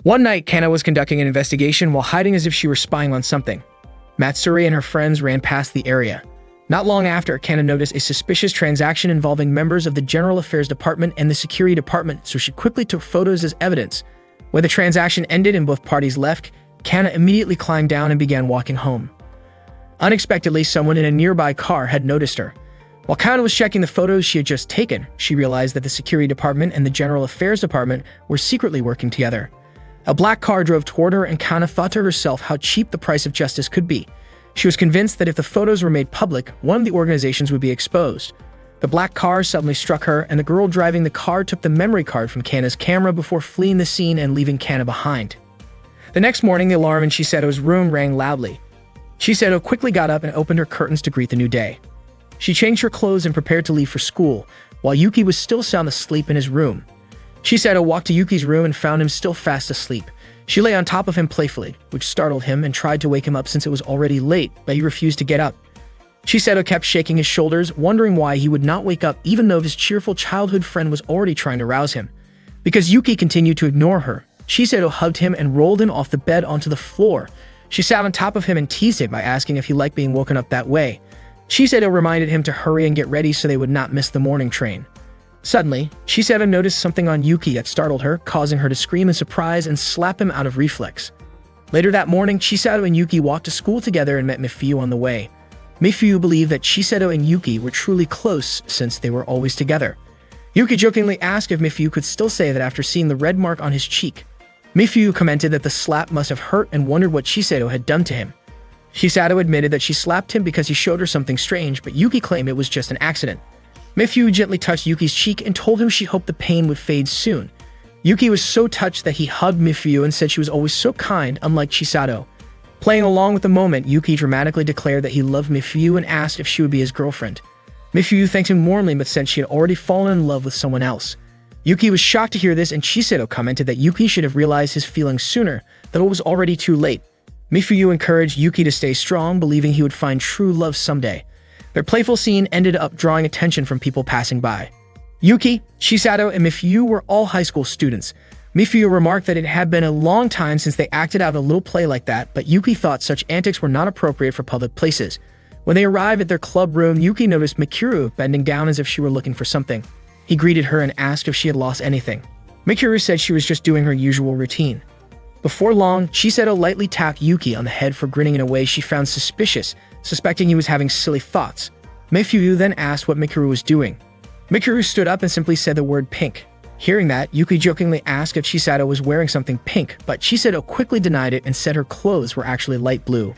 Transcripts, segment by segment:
One night, Kana was conducting an investigation while hiding as if she were spying on something. Matsuri and her friends ran past the area. Not long after, Kana noticed a suspicious transaction involving members of the General Affairs Department and the Security Department, so she quickly took photos as evidence. When the transaction ended and both parties left, Kana immediately climbed down and began walking home. Unexpectedly, someone in a nearby car had noticed her. While Kana was checking the photos she had just taken, she realized that the Security Department and the General Affairs Department were secretly working together. A black car drove toward her, and Kana thought to herself how cheap the price of justice could be. She was convinced that if the photos were made public, one of the organizations would be exposed. The black car suddenly struck her, and the girl driving the car took the memory card from Kana's camera before fleeing the scene and leaving Kana behind. The next morning, the alarm in Chisado's room rang loudly. Chisado quickly got up and opened her curtains to greet the new day. She changed her clothes and prepared to leave for school, while Yuki was still sound asleep in his room. Chisado walked to Yuki's room and found him still fast asleep. She lay on top of him playfully, which startled him, and tried to wake him up since it was already late, but he refused to get up. Chisado kept shaking his shoulders, wondering why he would not wake up even though his cheerful childhood friend was already trying to rouse him. Because Yuki continued to ignore her, Chisado hugged him and rolled him off the bed onto the floor. She sat on top of him and teased him by asking if he liked being woken up that way. Chisado reminded him to hurry and get ready so they would not miss the morning train. Suddenly, Chisado noticed something on Yuki that startled her, causing her to scream in surprise and slap him out of reflex. Later that morning, Chisado and Yuki walked to school together and met Mifuyu on the way. Mifuyu believed that Chisado and Yuki were truly close since they were always together. Yuki jokingly asked if Mifuyu could still say that after seeing the red mark on his cheek. Mifuyu commented that the slap must have hurt and wondered what Chisado had done to him. Chisado admitted that she slapped him because he showed her something strange, but Yuki claimed it was just an accident. Mifuyu gently touched Yuki's cheek and told him she hoped the pain would fade soon. Yuki was so touched that he hugged Mifuyu and said she was always so kind, unlike Chisado. Playing along with the moment, Yuki dramatically declared that he loved Mifuyu and asked if she would be his girlfriend. Mifuyu thanked him warmly but said she had already fallen in love with someone else. Yuki was shocked to hear this, and Chisado commented that Yuki should have realized his feelings sooner, that it was already too late. Mifuyu encouraged Yuki to stay strong, believing he would find true love someday. Their playful scene ended up drawing attention from people passing by. Yuki, Chisado, and Mifuyu were all high school students. Mifuyu remarked that it had been a long time since they acted out a little play like that, but Yuki thought such antics were not appropriate for public places. When they arrived at their club room, Yuki noticed Mikuru bending down as if she were looking for something. He greeted her and asked if she had lost anything. Mikuru said she was just doing her usual routine. Before long, Chisado lightly tapped Yuki on the head for grinning in a way she found suspicious, suspecting he was having silly thoughts. Mifuyu then asked what Mikuru was doing. Mikuru stood up and simply said the word pink. Hearing that, Yuki jokingly asked if Chisado was wearing something pink, but Chisado quickly denied it and said her clothes were actually light blue.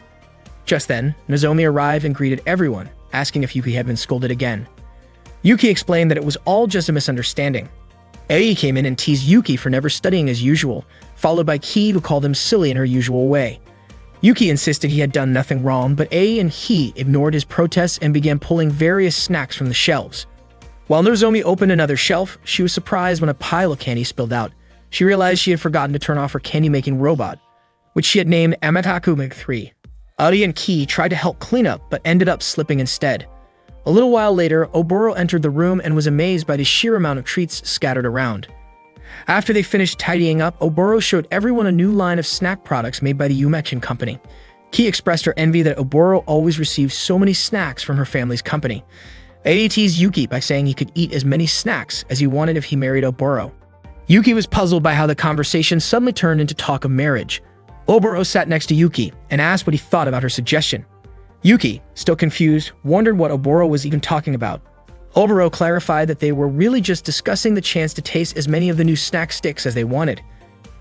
Just then, Nozomi arrived and greeted everyone, asking if Yuki had been scolded again. Yuki explained that it was all just a misunderstanding. Ei came in and teased Yuki for never studying as usual, followed by Ki, who called him silly in her usual way. Yuki insisted he had done nothing wrong, but Ei and he ignored his protests and began pulling various snacks from the shelves. While Nozomi opened another shelf, she was surprised when a pile of candy spilled out. She realized she had forgotten to turn off her candy-making robot, which she had named Amataku Mig-3. Ari and Ki tried to help clean up, but ended up slipping instead. A little while later, Oboro entered the room and was amazed by the sheer amount of treats scattered around. After they finished tidying up, Oboro showed everyone a new line of snack products made by the Umechin company. Ki expressed her envy that Oboro always received so many snacks from her family's company. Ei teased Yuki by saying he could eat as many snacks as he wanted if he married Oboro. Yuki was puzzled by how the conversation suddenly turned into talk of marriage. Oboro sat next to Yuki and asked what he thought about her suggestion. Yuki, still confused, wondered what Oboro was even talking about. Oboro clarified that they were really just discussing the chance to taste as many of the new snack sticks as they wanted.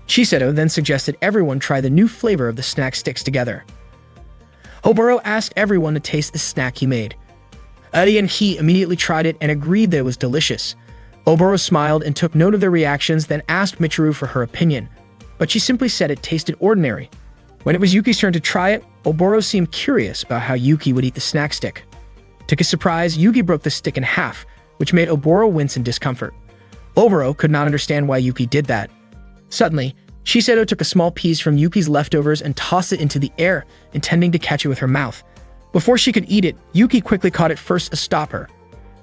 Chisado then suggested everyone try the new flavor of the snack sticks together. Oboro asked everyone to taste the snack he made. Ari and he immediately tried it and agreed that it was delicious. Oboro smiled and took note of their reactions, then asked Michiru for her opinion, but she simply said it tasted ordinary. When it was Yuki's turn to try it, Oboro seemed curious about how Yuki would eat the snack stick. To his surprise, Yuki broke the stick in half, which made Oboro wince in discomfort. Oboro could not understand why Yuki did that. Suddenly, Chisado took a small piece from Yuki's leftovers and tossed it into the air, intending to catch it with her mouth. Before she could eat it, Yuki quickly caught it first to stop her.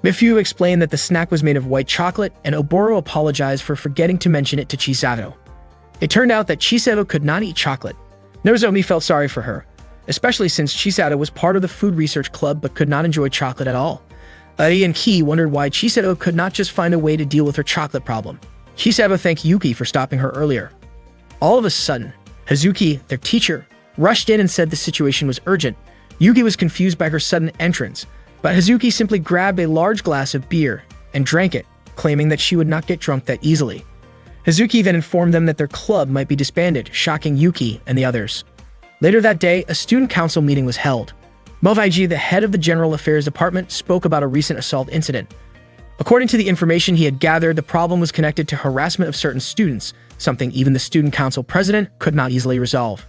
Mifuyu explained that the snack was made of white chocolate, and Oboro apologized for forgetting to mention it to Chisado. It turned out that Chisato could not eat chocolate. Nozomi felt sorry for her, especially since Chisato was part of the food research club but could not enjoy chocolate at all. Eri and Ki wondered why Chisato could not just find a way to deal with her chocolate problem. Chisato thanked Yuki for stopping her earlier. All of a sudden, Hazuki, their teacher, rushed in and said the situation was urgent. Yuki was confused by her sudden entrance, but Hazuki simply grabbed a large glass of beer and drank it, claiming that she would not get drunk that easily. Hazuki then informed them that their club might be disbanded, shocking Yuki and the others. Later that day, a student council meeting was held. Mohaiji, the head of the General Affairs Department, spoke about a recent assault incident. According to the information he had gathered, the problem was connected to harassment of certain students, something even the student council president could not easily resolve.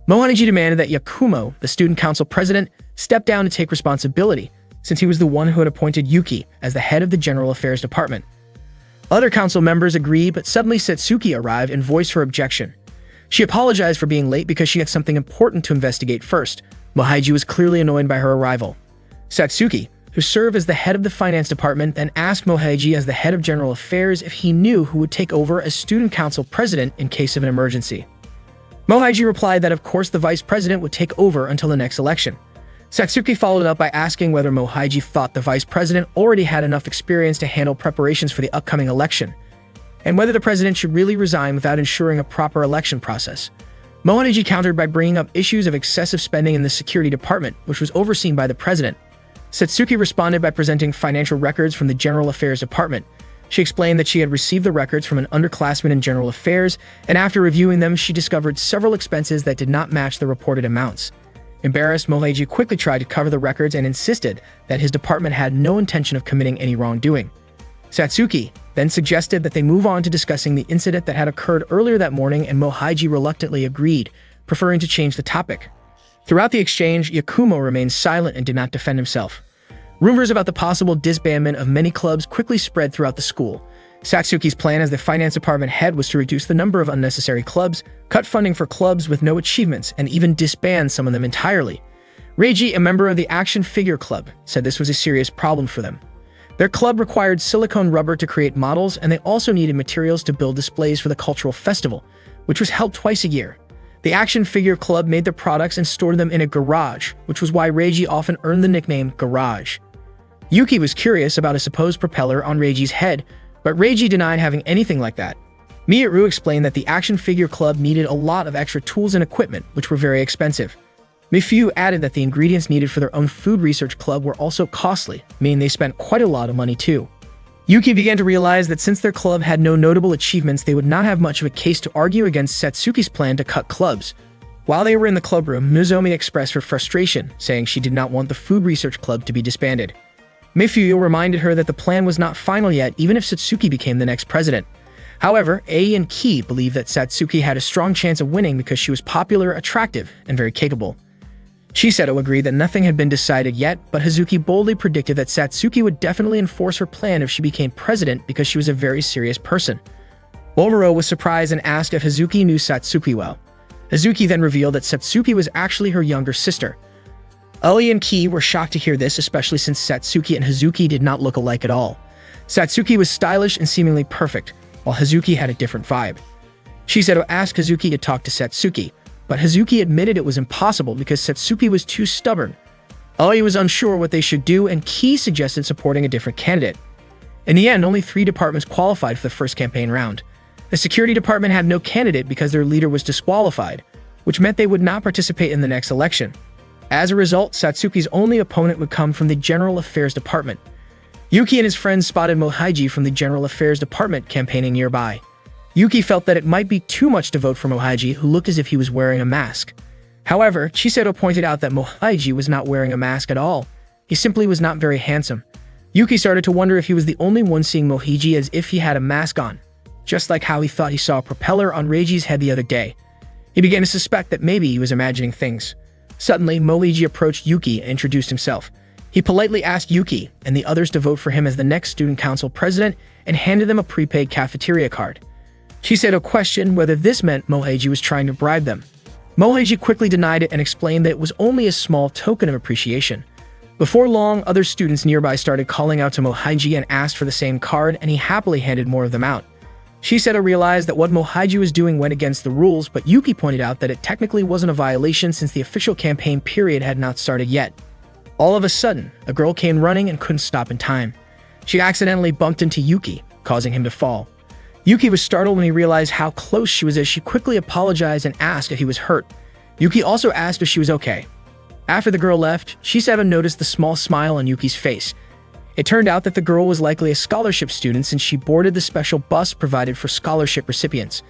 Mohaiji demanded that Yakumo, the student council president, step down and take responsibility, since he was the one who had appointed Yuki as the head of the General Affairs Department. Other council members agreed, but suddenly Satsuki arrived and voiced her objection. She apologized for being late because she had something important to investigate first. Mohaiji was clearly annoyed by her arrival. Satsuki, who served as the head of the finance department, then asked Mohaiji as the head of general affairs if he knew who would take over as student council president in case of an emergency. Mohaiji replied that of course the vice president would take over until the next election. Satsuki followed up by asking whether Mohaiji thought the vice president already had enough experience to handle preparations for the upcoming election, and whether the president should really resign without ensuring a proper election process. Mohaiji countered by bringing up issues of excessive spending in the security department, which was overseen by the president. Satsuki responded by presenting financial records from the General Affairs Department. She explained that she had received the records from an underclassman in General Affairs, and after reviewing them, she discovered several expenses that did not match the reported amounts. Embarrassed, Mohaiji quickly tried to cover the records and insisted that his department had no intention of committing any wrongdoing. Satsuki then suggested that they move on to discussing the incident that had occurred earlier that morning, and Mohaiji reluctantly agreed, preferring to change the topic. Throughout the exchange, Yakumo remained silent and did not defend himself. Rumors about the possible disbandment of many clubs quickly spread throughout the school. Satsuki's plan as the finance department head was to reduce the number of unnecessary clubs, cut funding for clubs with no achievements, and even disband some of them entirely. Reiji, a member of the Action Figure Club, said this was a serious problem for them. Their club required silicone rubber to create models, and they also needed materials to build displays for the cultural festival, which was held twice a year. The Action Figure Club made their products and stored them in a garage, which was why Reiji often earned the nickname Garage. Yuki was curious about a supposed propeller on Reiji's head, but Reiji denied having anything like that. Miyaru explained that the Action Figure Club needed a lot of extra tools and equipment, which were very expensive. Mifu added that the ingredients needed for their own food research club were also costly, meaning they spent quite a lot of money too. Yuki began to realize that since their club had no notable achievements, they would not have much of a case to argue against Satsuki's plan to cut clubs. While they were in the clubroom, Nozomi expressed her frustration, saying she did not want the food research club to be disbanded. Mifuyo reminded her that the plan was not final yet, even if Satsuki became the next president. However, Ei and Ki believed that Satsuki had a strong chance of winning because she was popular, attractive, and very capable. Chisato agreed that nothing had been decided yet, but Hazuki boldly predicted that Satsuki would definitely enforce her plan if she became president because she was a very serious person. Momoro was surprised and asked if Hazuki knew Satsuki well. Hazuki then revealed that Satsuki was actually her younger sister. Uli and Ki were shocked to hear this, especially since Satsuki and Hazuki did not look alike at all. Satsuki was stylish and seemingly perfect, while Hazuki had a different vibe. Chisato asked Hazuki to talk to Satsuki, but Hazuki admitted it was impossible because Satsuki was too stubborn. Uli was unsure what they should do, and Ki suggested supporting a different candidate. In the end, only 3 departments qualified for the first campaign round. The security department had no candidate because their leader was disqualified, which meant they would not participate in the next election. As a result, Satsuki's only opponent would come from the General Affairs Department. Yuki and his friends spotted Mohaiji from the General Affairs Department campaigning nearby. Yuki felt that it might be too much to vote for Mohaiji, who looked as if he was wearing a mask. However, Chisato pointed out that Mohaiji was not wearing a mask at all. He simply was not very handsome. Yuki started to wonder if he was the only one seeing Mohaiji as if he had a mask on, just like how he thought he saw a propeller on Reiji's head the other day. He began to suspect that maybe he was imagining things. Suddenly, Mohaiji approached Yuki and introduced himself. He politely asked Yuki and the others to vote for him as the next student council president and handed them a prepaid cafeteria card. Chisato questioned whether this meant Mohaiji was trying to bribe them. Mohaiji quickly denied it and explained that it was only a small token of appreciation. Before long, other students nearby started calling out to Mohaiji and asked for the same card, and he happily handed more of them out. Shiseto realized that what Mohaiji was doing went against the rules, but Yuki pointed out that it technically wasn't a violation since the official campaign period had not started yet. All of a sudden, a girl came running and couldn't stop in time. She accidentally bumped into Yuki, causing him to fall. Yuki was startled when he realized how close she was as she quickly apologized and asked if he was hurt. Yuki also asked if she was okay. After the girl left, Shiseto noticed the small smile on Yuki's face. It turned out that the girl was likely a scholarship student since she boarded the special bus provided for scholarship recipients.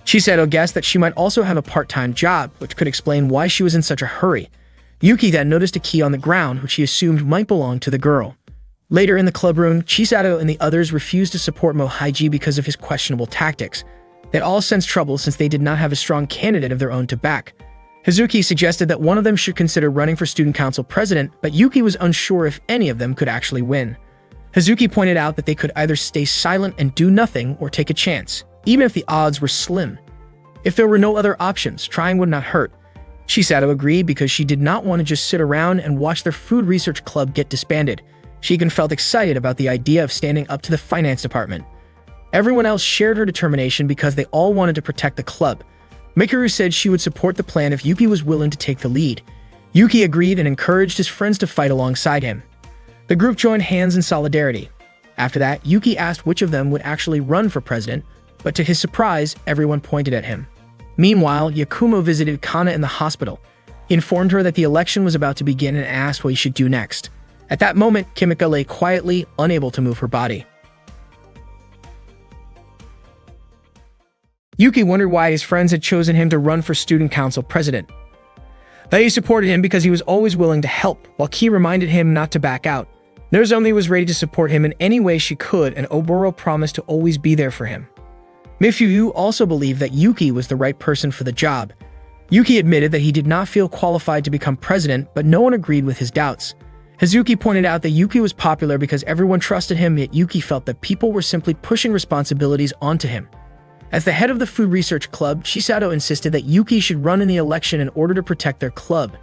Shiseto guessed that she might also have a part-time job, which could explain why she was in such a hurry. Yuki then noticed a key on the ground, which he assumed might belong to the girl. Later in the club room, Shiseto and the others refused to support Mohaiji because of his questionable tactics. They had all sensed trouble since they did not have a strong candidate of their own to back. Hazuki suggested that one of them should consider running for student council president, but Yuki was unsure if any of them could actually win. Hazuki pointed out that they could either stay silent and do nothing or take a chance, even if the odds were slim. If there were no other options, trying would not hurt. Shiseto agreed because she did not want to just sit around and watch their food research club get disbanded. She even felt excited about the idea of standing up to the finance department. Everyone else shared her determination because they all wanted to protect the club. Mikuru said she would support the plan if Yuki was willing to take the lead. Yuki agreed and encouraged his friends to fight alongside him. The group joined hands in solidarity. After that, Yuki asked which of them would actually run for president, but to his surprise, everyone pointed at him. Meanwhile, Yakumo visited Kana in the hospital. He informed her that the election was about to begin and asked what he should do next. At that moment, Kimika lay quietly, unable to move her body. Yuki wondered why his friends had chosen him to run for student council president. They supported him because he was always willing to help, while Ki reminded him not to back out. Nozomi was ready to support him in any way she could, and Oboro promised to always be there for him. Mifuyu also believed that Yuki was the right person for the job. Yuki admitted that he did not feel qualified to become president, but no one agreed with his doubts. Hazuki pointed out that Yuki was popular because everyone trusted him, yet Yuki felt that people were simply pushing responsibilities onto him. As the head of the food research club, Shiseto insisted that Yuki should run in the election in order to protect their club.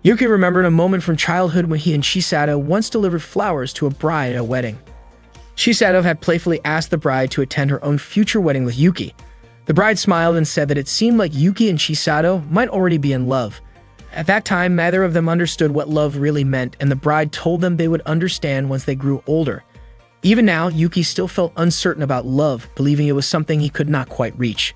Yuki remembered a moment from childhood when he and Shiseto once delivered flowers to a bride at a wedding. Shiseto had playfully asked the bride to attend her own future wedding with Yuki. The bride smiled and said that it seemed like Yuki and Shiseto might already be in love. At that time, neither of them understood what love really meant, and the bride told them they would understand once they grew older. Even now, Yuki still felt uncertain about love, believing it was something he could not quite reach.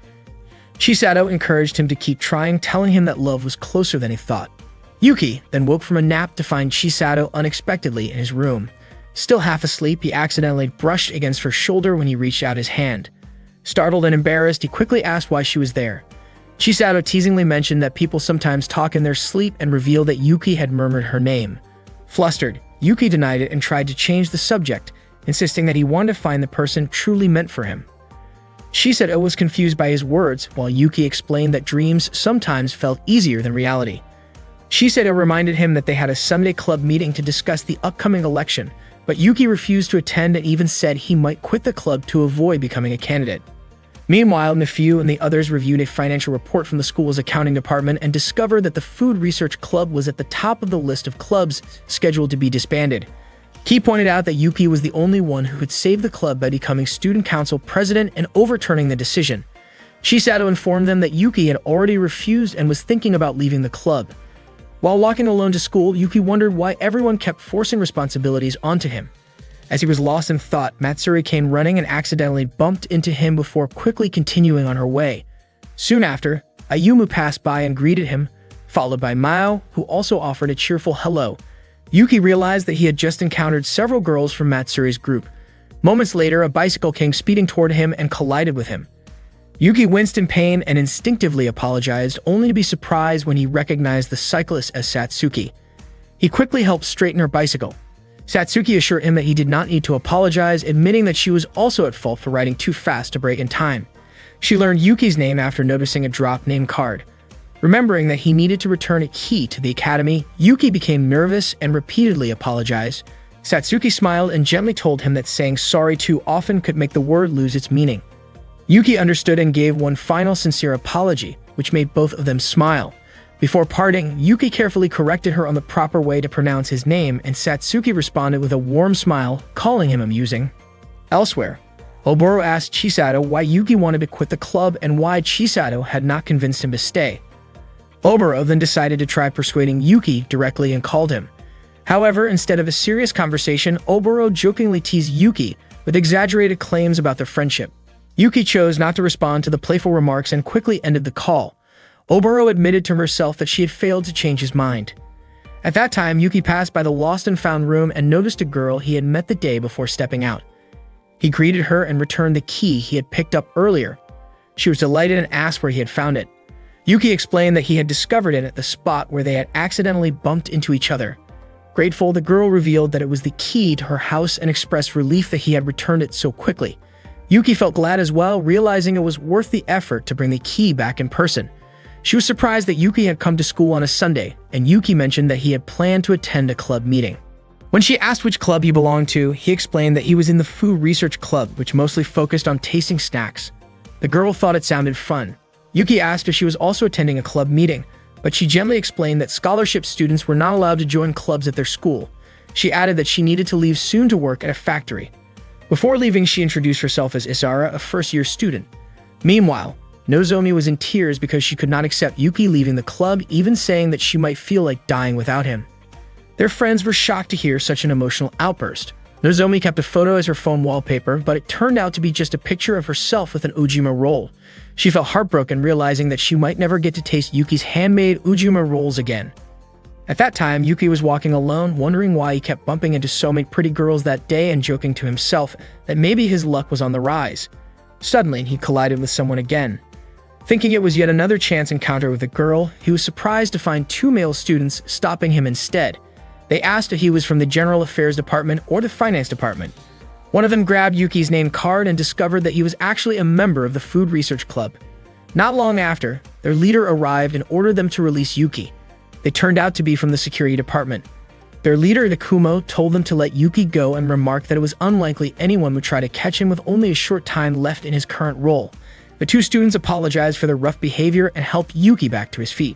Shiseto encouraged him to keep trying, telling him that love was closer than he thought. Yuki then woke from a nap to find Shiseto unexpectedly in his room. Still half asleep, he accidentally brushed against her shoulder when he reached out his hand. Startled and embarrassed, he quickly asked why she was there. Shiseto teasingly mentioned that people sometimes talk in their sleep and revealed that Yuki had murmured her name. Flustered, Yuki denied it and tried to change the subject, insisting that he wanted to find the person truly meant for him. Shiseto was confused by his words, while Yuki explained that dreams sometimes felt easier than reality. Shiseto reminded him that they had a Sunday club meeting to discuss the upcoming election, but Yuki refused to attend and even said he might quit the club to avoid becoming a candidate. Meanwhile, Mifuyu and the others reviewed a financial report from the school's accounting department and discovered that the Food Research Club was at the top of the list of clubs scheduled to be disbanded. Ki pointed out that Yuki was the only one who could save the club by becoming student council president and overturning the decision. Shiseto informed them that Yuki had already refused and was thinking about leaving the club. While walking alone to school, Yuki wondered why everyone kept forcing responsibilities onto him. As he was lost in thought, Matsuri came running and accidentally bumped into him before quickly continuing on her way. Soon after, Ayumu passed by and greeted him, followed by Mao, who also offered a cheerful hello. Yuki realized that he had just encountered several girls from Matsuri's group. Moments later, a bicycle came speeding toward him and collided with him. Yuki winced in pain and instinctively apologized, only to be surprised when he recognized the cyclist as Satsuki. He quickly helped straighten her bicycle. Satsuki assured him that he did not need to apologize, admitting that she was also at fault for riding too fast to brake in time. She learned Yuki's name after noticing a dropped name card. Remembering that he needed to return a key to the academy, Yuki became nervous and repeatedly apologized. Satsuki smiled and gently told him that saying sorry too often could make the word lose its meaning. Yuki understood and gave one final sincere apology, which made both of them smile. Before parting, Yuki carefully corrected her on the proper way to pronounce his name, and Satsuki responded with a warm smile, calling him amusing. Elsewhere, Oboro asked Chisato why Yuki wanted to quit the club and why Chisato had not convinced him to stay. Oboro then decided to try persuading Yuki directly and called him. However, instead of a serious conversation, Oboro jokingly teased Yuki with exaggerated claims about their friendship. Yuki chose not to respond to the playful remarks and quickly ended the call. Oboro admitted to herself that she had failed to change his mind. At that time, Yuki passed by the lost and found room and noticed a girl he had met the day before stepping out. He greeted her and returned the key he had picked up earlier. She was delighted and asked where he had found it. Yuki explained that he had discovered it at the spot where they had accidentally bumped into each other. Grateful, the girl revealed that it was the key to her house and expressed relief that he had returned it so quickly. Yuki felt glad as well, realizing it was worth the effort to bring the key back in person. She was surprised that Yuki had come to school on a Sunday, and Yuki mentioned that he had planned to attend a club meeting. When she asked which club he belonged to, he explained that he was in the Food Research Club, which mostly focused on tasting snacks. The girl thought it sounded fun. Yuki asked if she was also attending a club meeting, but she gently explained that scholarship students were not allowed to join clubs at their school. She added that she needed to leave soon to work at a factory. Before leaving, she introduced herself as Isara, a first-year student. Meanwhile, Nozomi was in tears because she could not accept Yuki leaving the club, even saying that she might feel like dying without him. Their friends were shocked to hear such an emotional outburst. Nozomi kept a photo as her phone wallpaper, but it turned out to be just a picture of herself with an Ujima roll. She felt heartbroken, realizing that she might never get to taste Yuki's handmade Ujima rolls again. At that time, Yuki was walking alone, wondering why he kept bumping into so many pretty girls that day and joking to himself that maybe his luck was on the rise. Suddenly, he collided with someone again. Thinking it was yet another chance encounter with a girl, he was surprised to find two male students stopping him instead. They asked if he was from the General Affairs Department or the Finance Department. One of them grabbed Yuki's name card and discovered that he was actually a member of the Food Research Club. Not long after, their leader arrived and ordered them to release Yuki. They turned out to be from the security department. Their leader, Takumo, told them to let Yuki go and remarked that it was unlikely anyone would try to catch him with only a short time left in his current role. The two students apologized for their rough behavior and helped Yuki back to his feet.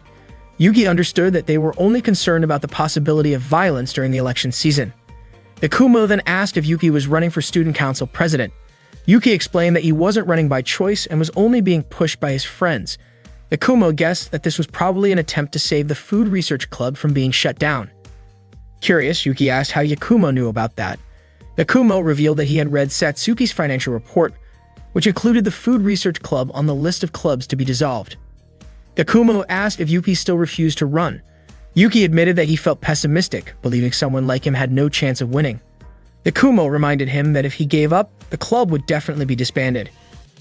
Yuki understood that they were only concerned about the possibility of violence during the election season. Takumo then asked if Yuki was running for student council president. Yuki explained that he wasn't running by choice and was only being pushed by his friends. Takumo guessed that this was probably an attempt to save the Food Research Club from being shut down. Curious, Yuki asked how Yakumo knew about that. Takumo revealed that he had read Satsuki's financial report, which included the Food Research Club on the list of clubs to be dissolved. Takumo asked if Yuki still refused to run. Yuki admitted that he felt pessimistic, believing someone like him had no chance of winning. Takumo reminded him that if he gave up, the club would definitely be disbanded.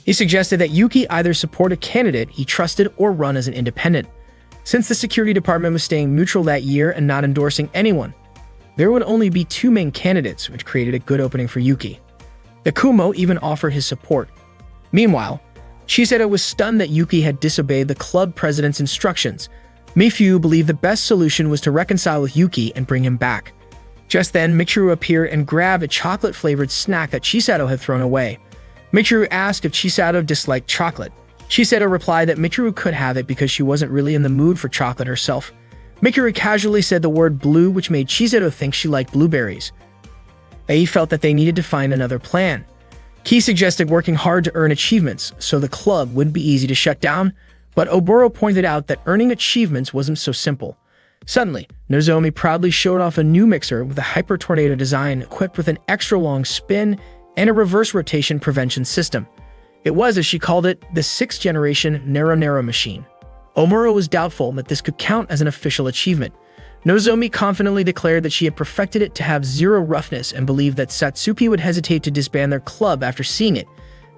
He suggested that Yuki either support a candidate he trusted or run as an independent. Since the security department was staying neutral that year and not endorsing anyone, there would only be two main candidates, which created a good opening for Yuki. Takumo even offered his support. Meanwhile, Chisato was stunned that Yuki had disobeyed the club president's instructions. Mifu believed the best solution was to reconcile with Yuki and bring him back. Just then, Michiru appeared and grabbed a chocolate-flavored snack that Chisato had thrown away. Michiru asked if Chisato disliked chocolate. Chisato replied that Michiru could have it because she wasn't really in the mood for chocolate herself. Michiru casually said the word blue, which made Chisato think she liked blueberries. He felt that they needed to find another plan. Ki suggested working hard to earn achievements, so the club wouldn't be easy to shut down, but Oboro pointed out that earning achievements wasn't so simple. Suddenly, Nozomi proudly showed off a new mixer with a Hyper Tornado design equipped with an extra-long spin and a reverse rotation prevention system. It was, as she called it, the 6th-generation Nero machine. Omura was doubtful that this could count as an official achievement. Nozomi confidently declared that she had perfected it to have zero roughness and believed that Satsuki would hesitate to disband their club after seeing it.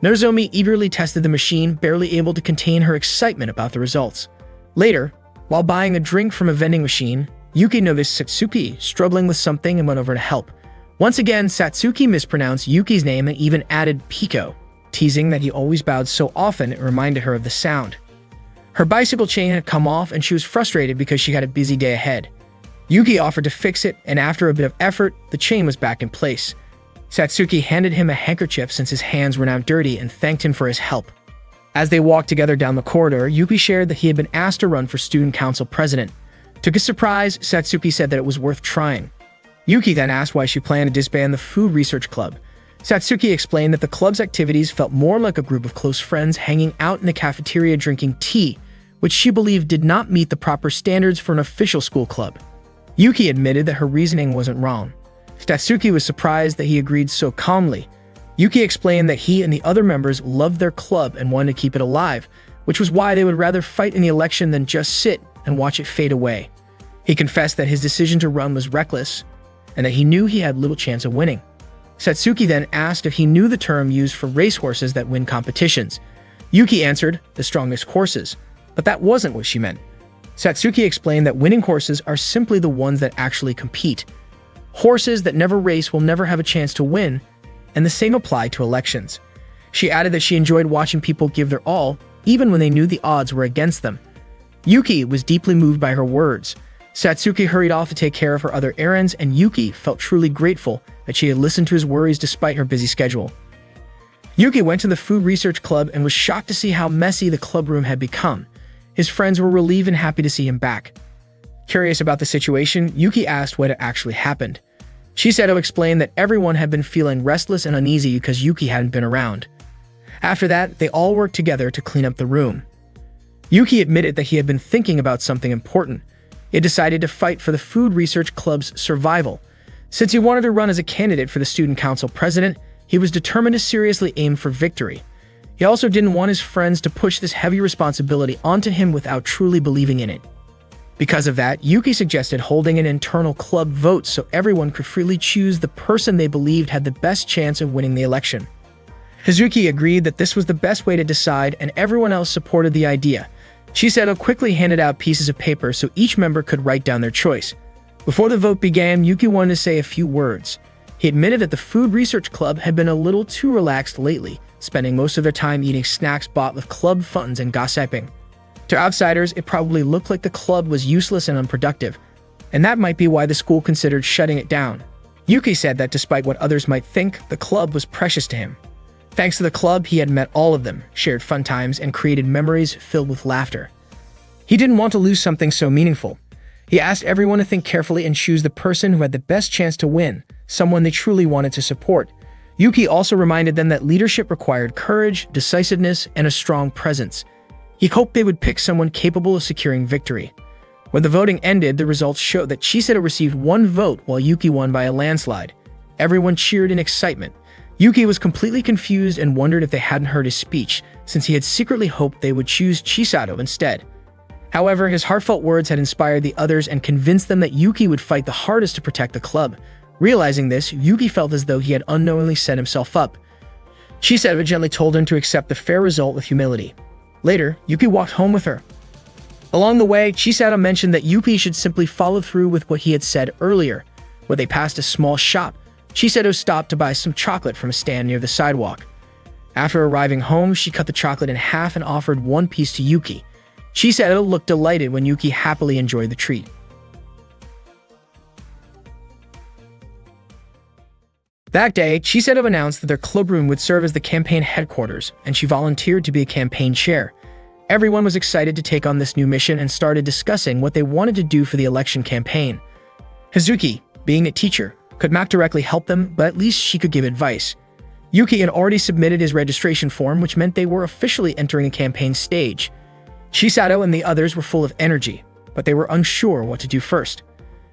Nozomi eagerly tested the machine, barely able to contain her excitement about the results. Later, while buying a drink from a vending machine, Yuki noticed Satsuki struggling with something and went over to help. Once again, Satsuki mispronounced Yuki's name and even added Pico, teasing that he always bowed so often it reminded her of the sound. Her bicycle chain had come off and she was frustrated because she had a busy day ahead. Yuki offered to fix it, and after a bit of effort, the chain was back in place. Satsuki handed him a handkerchief since his hands were now dirty and thanked him for his help. As they walked together down the corridor, Yuki shared that he had been asked to run for student council president. To his surprise, Satsuki said that it was worth trying. Yuki then asked why she planned to disband the Food Research Club. Satsuki explained that the club's activities felt more like a group of close friends hanging out in the cafeteria drinking tea, which she believed did not meet the proper standards for an official school club. Yuki admitted that her reasoning wasn't wrong. Satsuki was surprised that he agreed so calmly. Yuki explained that he and the other members loved their club and wanted to keep it alive, which was why they would rather fight in the election than just sit and watch it fade away. He confessed that his decision to run was reckless and that he knew he had little chance of winning. Satsuki then asked if he knew the term used for racehorses that win competitions. Yuki answered, the strongest horses, but that wasn't what she meant. Satsuki explained that winning horses are simply the ones that actually compete. Horses that never race will never have a chance to win, and the same applied to elections. She added that she enjoyed watching people give their all, even when they knew the odds were against them. Yuki was deeply moved by her words. Satsuki hurried off to take care of her other errands, and Yuki felt truly grateful that she had listened to his worries despite her busy schedule. Yuki went to the food research club and was shocked to see how messy the club room had become. His friends were relieved and happy to see him back. Curious about the situation, Yuki asked what had actually happened. Chisato explained that everyone had been feeling restless and uneasy because Yuki hadn't been around. After that, they all worked together to clean up the room. Yuki admitted that he had been thinking about something important. He had decided to fight for the Food Research Club's survival. Since he wanted to run as a candidate for the Student Council president, he was determined to seriously aim for victory. He also didn't want his friends to push this heavy responsibility onto him without truly believing in it. Because of that, Yuki suggested holding an internal club vote so everyone could freely choose the person they believed had the best chance of winning the election. Hazuki agreed that this was the best way to decide, and everyone else supported the idea. Chisato quickly handed out pieces of paper so each member could write down their choice. Before the vote began, Yuki wanted to say a few words. He admitted that the Food Research Club had been a little too relaxed lately, spending most of their time eating snacks bought with club funds and gossiping. To outsiders, it probably looked like the club was useless and unproductive, and that might be why the school considered shutting it down. Yuki said that despite what others might think, the club was precious to him. Thanks to the club, he had met all of them, shared fun times, and created memories filled with laughter. He didn't want to lose something so meaningful. He asked everyone to think carefully and choose the person who had the best chance to win, someone they truly wanted to support. Yuki also reminded them that leadership required courage, decisiveness, and a strong presence. He hoped they would pick someone capable of securing victory. When the voting ended, the results showed that Chisato received 1 vote while Yuki won by a landslide. Everyone cheered in excitement. Yuki was completely confused and wondered if they hadn't heard his speech, since he had secretly hoped they would choose Chisato instead. However, his heartfelt words had inspired the others and convinced them that Yuki would fight the hardest to protect the club. Realizing this, Yuki felt as though he had unknowingly set himself up. Chisato gently told him to accept the fair result with humility. Later, Yuki walked home with her. Along the way, Chisato mentioned that Yuki should simply follow through with what he had said earlier. When they passed a small shop, Chisato stopped to buy some chocolate from a stand near the sidewalk. After arriving home, she cut the chocolate in half and offered 1 piece to Yuki. Chisato looked delighted when Yuki happily enjoyed the treat. That day, Chisato announced that their club room would serve as the campaign headquarters, and she volunteered to be a campaign chair. Everyone was excited to take on this new mission and started discussing what they wanted to do for the election campaign. Hazuki, being a teacher, could not directly help them, but at least she could give advice. Yuki had already submitted his registration form, which meant they were officially entering the campaign stage. Chisato and the others were full of energy, but they were unsure what to do first.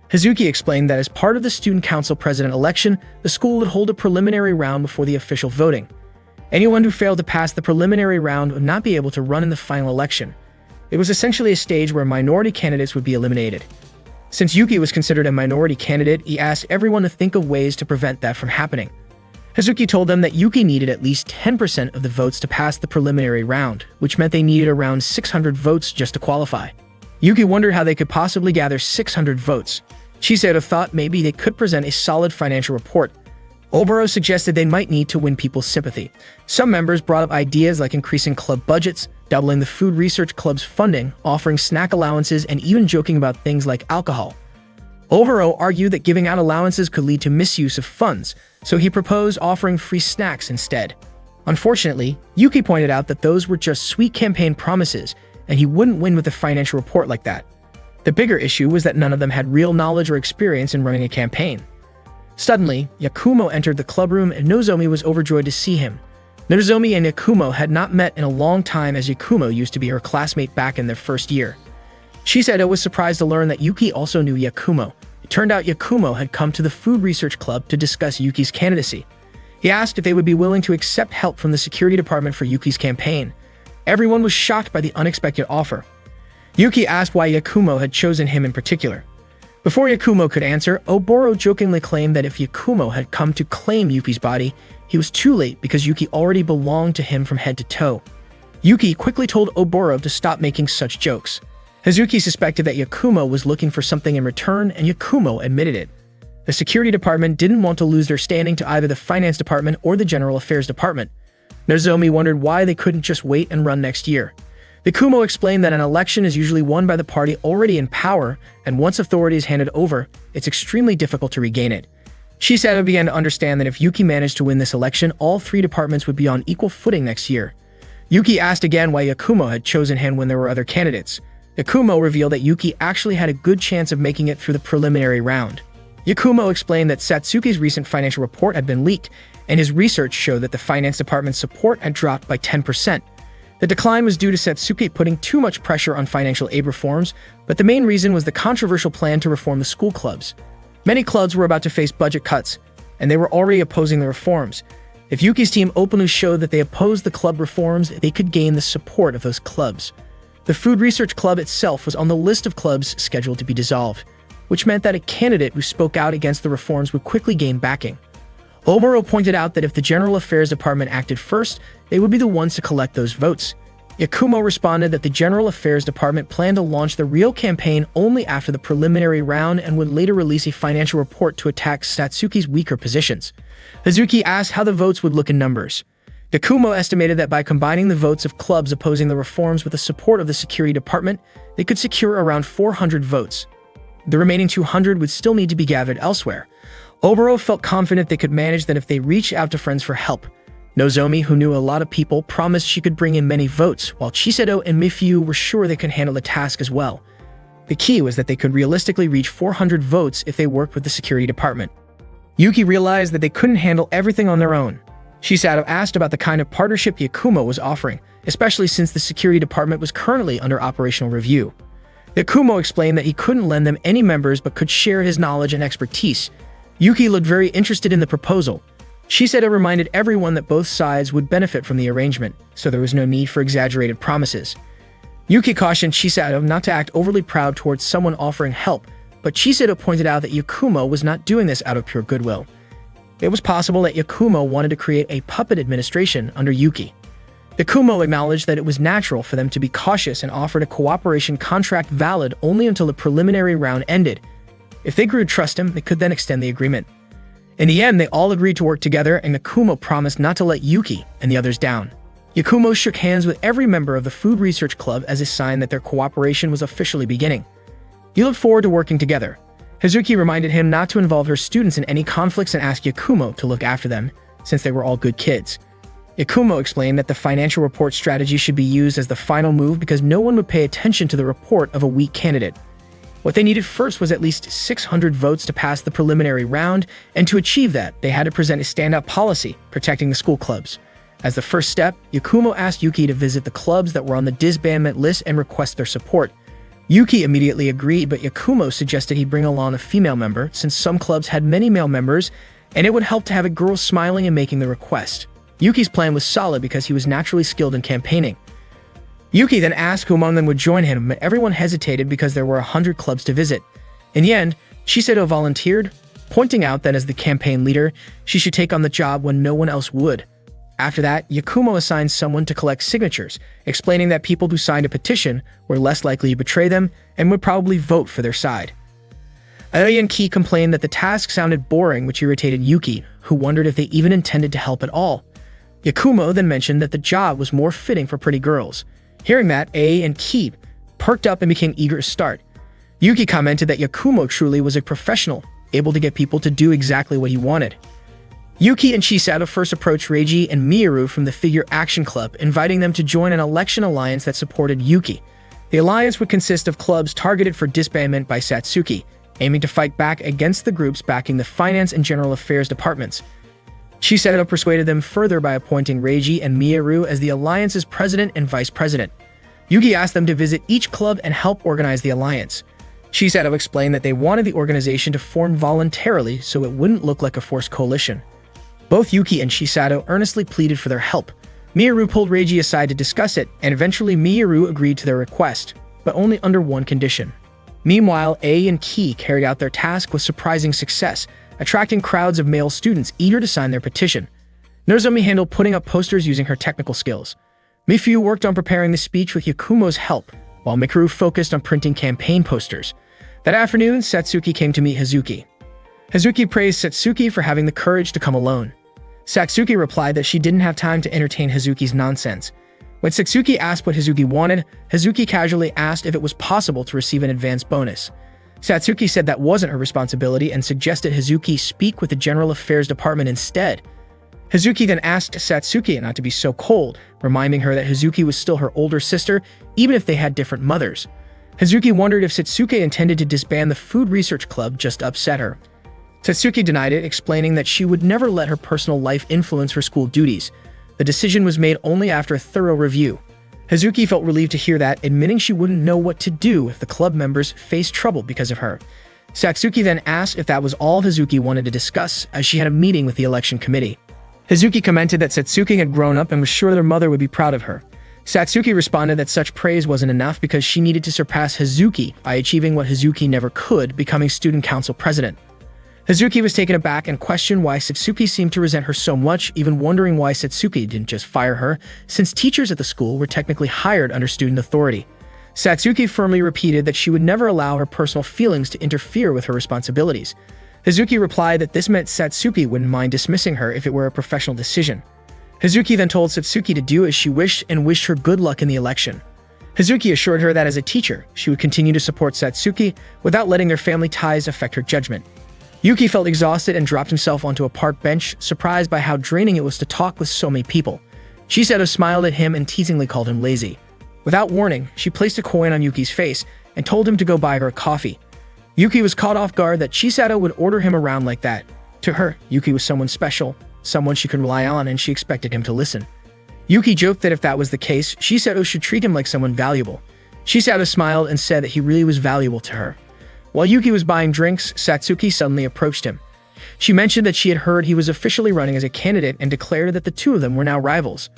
Hazuki explained that as part of the Student Council president election, the school would hold a preliminary round before the official voting. Anyone who failed to pass the preliminary round would not be able to run in the final election. It was essentially a stage where minority candidates would be eliminated. Since Yuki was considered a minority candidate, he asked everyone to think of ways to prevent that from happening. Hazuki told them that Yuki needed at least 10% of the votes to pass the preliminary round, which meant they needed around 600 votes just to qualify. Yuki wondered how they could possibly gather 600 votes. Chisato thought maybe they could present a solid financial report. Oboro suggested they might need to win people's sympathy. Some members brought up ideas like increasing club budgets, doubling the Food Research Club's funding, offering snack allowances, and even joking about things like alcohol. Oboro argued that giving out allowances could lead to misuse of funds, so he proposed offering free snacks instead. Unfortunately, Yuki pointed out that those were just sweet campaign promises, and he wouldn't win with a financial report like that. The bigger issue was that none of them had real knowledge or experience in running a campaign. Suddenly, Yakumo entered the clubroom and Nozomi was overjoyed to see him. Nozomi and Yakumo had not met in a long time, as Yakumo used to be her classmate back in their first year. Shiseto was surprised to learn that Yuki also knew Yakumo. It turned out Yakumo had come to the Food Research Club to discuss Yuki's candidacy. He asked if they would be willing to accept help from the security department for Yuki's campaign. Everyone was shocked by the unexpected offer. Yuki asked why Yakumo had chosen him in particular. Before Yakumo could answer, Oboro jokingly claimed that if Yakumo had come to claim Yuki's body, he was too late because Yuki already belonged to him from head to toe. Yuki quickly told Oboro to stop making such jokes. Hazuki suspected that Yakumo was looking for something in return, and Yakumo admitted it. The security department didn't want to lose their standing to either the finance department or the general affairs department. Nozomi wondered why they couldn't just wait and run next year. Yakumo explained that an election is usually won by the party already in power, and once authority is handed over, it's extremely difficult to regain it. Shiseto began to understand that if Yuki managed to win this election, all three departments would be on equal footing next year. Yuki asked again why Yakumo had chosen him when there were other candidates. Yakumo revealed that Yuki actually had a good chance of making it through the preliminary round. Yakumo explained that Satsuki's recent financial report had been leaked, and his research showed that the finance department's support had dropped by 10%. The decline was due to Satsuki putting too much pressure on financial aid reforms, but the main reason was the controversial plan to reform the school clubs. Many clubs were about to face budget cuts, and they were already opposing the reforms. If Yuki's team openly showed that they opposed the club reforms, they could gain the support of those clubs. The Food Research Club itself was on the list of clubs scheduled to be dissolved, which meant that a candidate who spoke out against the reforms would quickly gain backing. Oboro pointed out that if the General Affairs Department acted first, they would be the ones to collect those votes. Yakumo responded that the General Affairs Department planned to launch the real campaign only after the preliminary round and would later release a financial report to attack Satsuki's weaker positions. Hazuki asked how the votes would look in numbers. Yakumo estimated that by combining the votes of clubs opposing the reforms with the support of the security department, they could secure around 400 votes. The remaining 200 would still need to be gathered elsewhere. Oboro felt confident they could manage that if they reached out to friends for help. Nozomi, who knew a lot of people, promised she could bring in many votes, while Shiseto and Mifyu were sure they could handle the task as well. The key was that they could realistically reach 400 votes if they worked with the security department. Yuki realized that they couldn't handle everything on their own. Shiseto asked about the kind of partnership Yakumo was offering, especially since the security department was currently under operational review. Yakumo explained that he couldn't lend them any members but could share his knowledge and expertise. Yuki looked very interested in the proposal. Shiseto reminded everyone that both sides would benefit from the arrangement, so there was no need for exaggerated promises. Yuki cautioned Shiseto not to act overly proud towards someone offering help, but Shiseto pointed out that Yakumo was not doing this out of pure goodwill. It was possible that Yakumo wanted to create a puppet administration under Yuki. Yakumo acknowledged that it was natural for them to be cautious and offered a cooperation contract valid only until the preliminary round ended. If they grew to trust him, they could then extend the agreement. In the end, they all agreed to work together, and Yakumo promised not to let Yuki and the others down. Yakumo shook hands with every member of the Food Research Club as a sign that their cooperation was officially beginning. "You look forward to working together." Hazuki reminded him not to involve her students in any conflicts and asked Yakumo to look after them, since they were all good kids. Yakumo explained that the financial report strategy should be used as the final move because no one would pay attention to the report of a weak candidate. What they needed first was at least 600 votes to pass the preliminary round, and to achieve that, they had to present a standout policy protecting the school clubs. As the first step, Yakumo asked Yuki to visit the clubs that were on the disbandment list and request their support. Yuki immediately agreed, but Yakumo suggested he bring along a female member since some clubs had many male members, and it would help to have a girl smiling and making the request. Yuki's plan was solid because he was naturally skilled in campaigning. Yuki then asked who among them would join him, but everyone hesitated because there were 100 clubs to visit. In the end, Shiseto volunteered, pointing out that as the campaign leader, she should take on the job when no one else would. After that, Yakumo assigned someone to collect signatures, explaining that people who signed a petition were less likely to betray them and would probably vote for their side. Aoi and Ki complained that the task sounded boring, which irritated Yuki, who wondered if they even intended to help at all. Yakumo then mentioned that the job was more fitting for pretty girls. Hearing that, Aoi and Ki perked up and became eager to start. Yuki commented that Yakumo truly was a professional, able to get people to do exactly what he wanted. Yuki and Shiseto first approached Reiji and Miyaru from the Figure Action Club, inviting them to join an election alliance that supported Yuki. The alliance would consist of clubs targeted for disbandment by Satsuki, aiming to fight back against the groups backing the finance and general affairs departments. Chisato persuaded them further by appointing Reiji and Miyaru as the alliance's president and vice president. Yuki asked them to visit each club and help organize the alliance. Chisato explained that they wanted the organization to form voluntarily so it wouldn't look like a forced coalition. Both Yuki and Chisato earnestly pleaded for their help. Miyaru pulled Reiji aside to discuss it, and eventually Miyaru agreed to their request, but only under one condition. Meanwhile, A and Ki carried out their task with surprising success, attracting crowds of male students eager to sign their petition. Nozomi handled putting up posters using her technical skills. Mifuyu worked on preparing the speech with Yakumo's help, while Mikuru focused on printing campaign posters. That afternoon, Satsuki came to meet Hazuki. Hazuki praised Satsuki for having the courage to come alone. Satsuki replied that she didn't have time to entertain Hazuki's nonsense. When Satsuki asked what Hazuki wanted, Hazuki casually asked if it was possible to receive an advance bonus. Satsuki said that wasn't her responsibility and suggested Hazuki speak with the General Affairs Department instead. Hazuki then asked Satsuki not to be so cold, reminding her that Hazuki was still her older sister, even if they had different mothers. Hazuki wondered if Satsuki intended to disband the Food Research Club just to upset her. Satsuki denied it, explaining that she would never let her personal life influence her school duties. The decision was made only after a thorough review. Hazuki felt relieved to hear that, admitting she wouldn't know what to do if the club members faced trouble because of her. Satsuki then asked if that was all Hazuki wanted to discuss, as she had a meeting with the election committee. Hazuki commented that Satsuki had grown up and was sure their mother would be proud of her. Satsuki responded that such praise wasn't enough because she needed to surpass Hazuki by achieving what Hazuki never could, becoming student council president. Hazuki was taken aback and questioned why Satsuki seemed to resent her so much, even wondering why Satsuki didn't just fire her, since teachers at the school were technically hired under student authority. Satsuki firmly repeated that she would never allow her personal feelings to interfere with her responsibilities. Hazuki replied that this meant Satsuki wouldn't mind dismissing her if it were a professional decision. Hazuki then told Satsuki to do as she wished and wished her good luck in the election. Hazuki assured her that as a teacher, she would continue to support Satsuki without letting their family ties affect her judgment. Yuki felt exhausted and dropped himself onto a park bench, surprised by how draining it was to talk with so many people. Chisato smiled at him and teasingly called him lazy. Without warning, she placed a coin on Yuki's face and told him to go buy her a coffee. Yuki was caught off guard that Chisato would order him around like that. To her, Yuki was someone special, someone she could rely on, and she expected him to listen. Yuki joked that if that was the case, Chisato should treat him like someone valuable. Chisato smiled and said that he really was valuable to her. While Yuki was buying drinks, Satsuki suddenly approached him. She mentioned that she had heard he was officially running as a candidate and declared that the two of them were now rivals.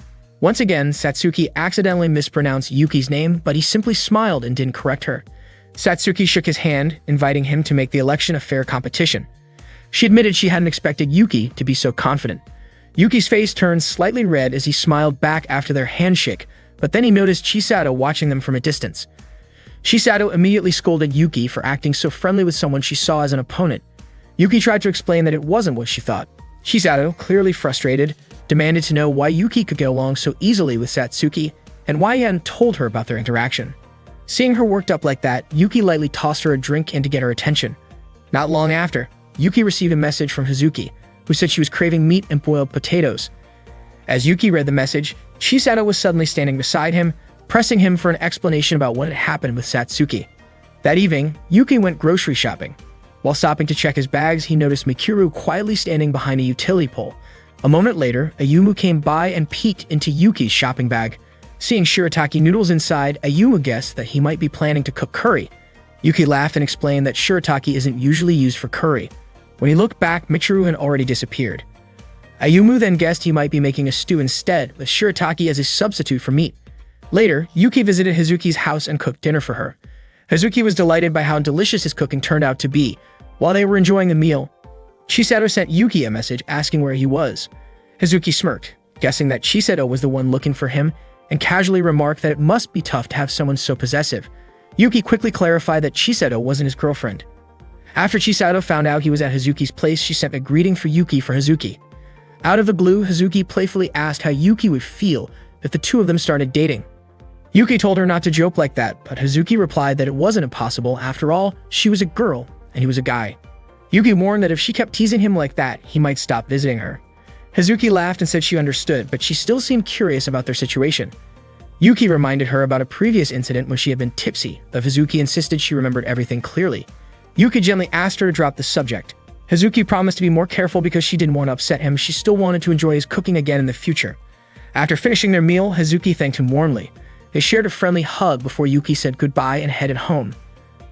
Once again, Satsuki accidentally mispronounced Yuki's name, but he simply smiled and didn't correct her. Satsuki shook his hand, inviting him to make the election a fair competition. She admitted she hadn't expected Yuki to be so confident. Yuki's face turned slightly red as he smiled back after their handshake, but then he noticed Chisato watching them from a distance. Chisato immediately scolded Yuki for acting so friendly with someone she saw as an opponent. Yuki tried to explain that it wasn't what she thought. Chisato, clearly frustrated, demanded to know why Yuki could get along so easily with Satsuki and why he hadn't told her about their interaction. Seeing her worked up like that, Yuki lightly tossed her a drink in to get her attention. Not long after, Yuki received a message from Hazuki, who said she was craving meat and boiled potatoes. As Yuki read the message, Chisato was suddenly standing beside him, pressing him for an explanation about what had happened with Satsuki. That evening, Yuki went grocery shopping. While stopping to check his bags, he noticed Mikuru quietly standing behind a utility pole. A moment later, Ayumu came by and peeked into Yuki's shopping bag. Seeing shirataki noodles inside, Ayumu guessed that he might be planning to cook curry. Yuki laughed and explained that shirataki isn't usually used for curry. When he looked back, Mikuru had already disappeared. Ayumu then guessed he might be making a stew instead, with shirataki as a substitute for meat. Later, Yuki visited Hazuki's house and cooked dinner for her. Hazuki was delighted by how delicious his cooking turned out to be. While they were enjoying the meal, Chisato sent Yuki a message asking where he was. Hazuki smirked, guessing that Chisato was the one looking for him, and casually remarked that it must be tough to have someone so possessive. Yuki quickly clarified that Chisato wasn't his girlfriend. After Chisato found out he was at Hazuki's place, she sent a greeting for Yuki for Hazuki. Out of the blue, Hazuki playfully asked how Yuki would feel if the two of them started dating. Yuki told her not to joke like that, but Hazuki replied that it wasn't impossible. After all, she was a girl and he was a guy. Yuki warned that if she kept teasing him like that, he might stop visiting her. Hazuki laughed and said she understood, but she still seemed curious about their situation. Yuki reminded her about a previous incident when she had been tipsy, though Hazuki insisted she remembered everything clearly. Yuki gently asked her to drop the subject. Hazuki promised to be more careful because she didn't want to upset him. She still wanted to enjoy his cooking again in the future. After finishing their meal, Hazuki thanked him warmly. They shared a friendly hug before Yuki said goodbye and headed home.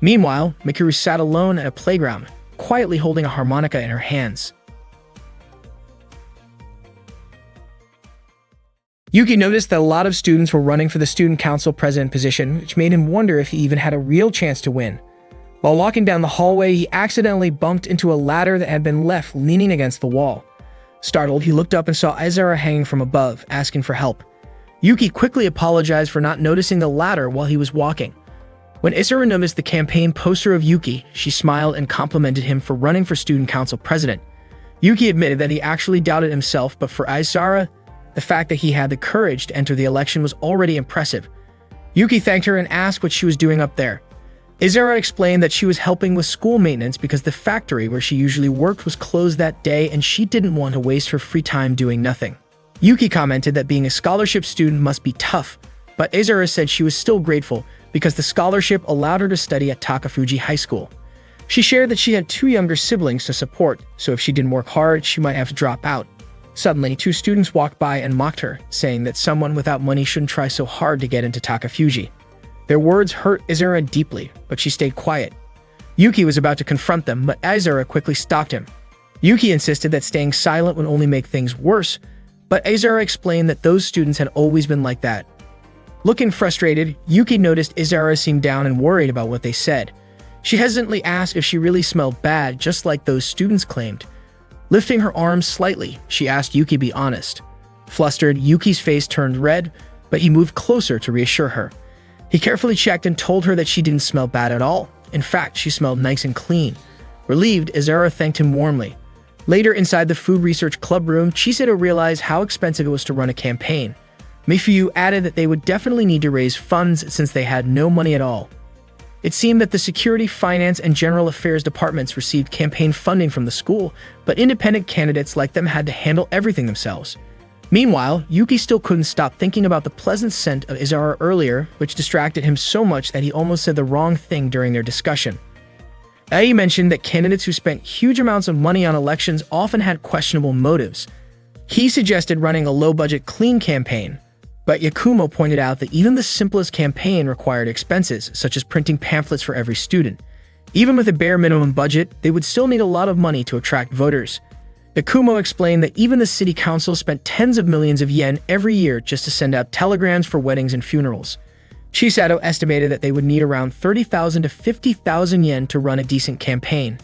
Meanwhile, Mikuru sat alone at a playground, quietly holding a harmonica in her hands. Yuki noticed that a lot of students were running for the student council president position, which made him wonder if he even had a real chance to win. While walking down the hallway, he accidentally bumped into a ladder that had been left leaning against the wall. Startled, he looked up and saw Izara hanging from above, asking for help. Yuki quickly apologized for not noticing the ladder while he was walking. When Izara noticed the campaign poster of Yuki, she smiled and complimented him for running for student council president. Yuki admitted that he actually doubted himself, but for Izara, the fact that he had the courage to enter the election was already impressive. Yuki thanked her and asked what she was doing up there. Izara explained that she was helping with school maintenance because the factory where she usually worked was closed that day and she didn't want to waste her free time doing nothing. Yuki commented that being a scholarship student must be tough, but Izara said she was still grateful because the scholarship allowed her to study at Takafuji High School. She shared that she had 2 younger siblings to support, so if she didn't work hard, she might have to drop out. Suddenly, 2 students walked by and mocked her, saying that someone without money shouldn't try so hard to get into Takafuji. Their words hurt Izara deeply, but she stayed quiet. Yuki was about to confront them, but Izara quickly stopped him. Yuki insisted that staying silent would only make things worse, but Izara explained that those students had always been like that. Looking frustrated, Yuki noticed Izara seemed down and worried about what they said. She hesitantly asked if she really smelled bad, just like those students claimed. Lifting her arms slightly, she asked Yuki to be honest. Flustered, Yuki's face turned red, but he moved closer to reassure her. He carefully checked and told her that she didn't smell bad at all. In fact, she smelled nice and clean. Relieved, Izara thanked him warmly. Later, inside the food research club room, Chisato realized how expensive it was to run a campaign. Mifuyu added that they would definitely need to raise funds since they had no money at all. It seemed that the Security, Finance, and General Affairs departments received campaign funding from the school, but independent candidates like them had to handle everything themselves. Meanwhile, Yuki still couldn't stop thinking about the pleasant scent of Izara earlier, which distracted him so much that he almost said the wrong thing during their discussion. Ai mentioned that candidates who spent huge amounts of money on elections often had questionable motives. He suggested running a low-budget clean campaign, but Yakumo pointed out that even the simplest campaign required expenses, such as printing pamphlets for every student. Even with a bare minimum budget, they would still need a lot of money to attract voters. Yakumo explained that even the city council spent tens of millions of yen every year just to send out telegrams for weddings and funerals. Chisato estimated that they would need around 30,000 to 50,000 yen to run a decent campaign.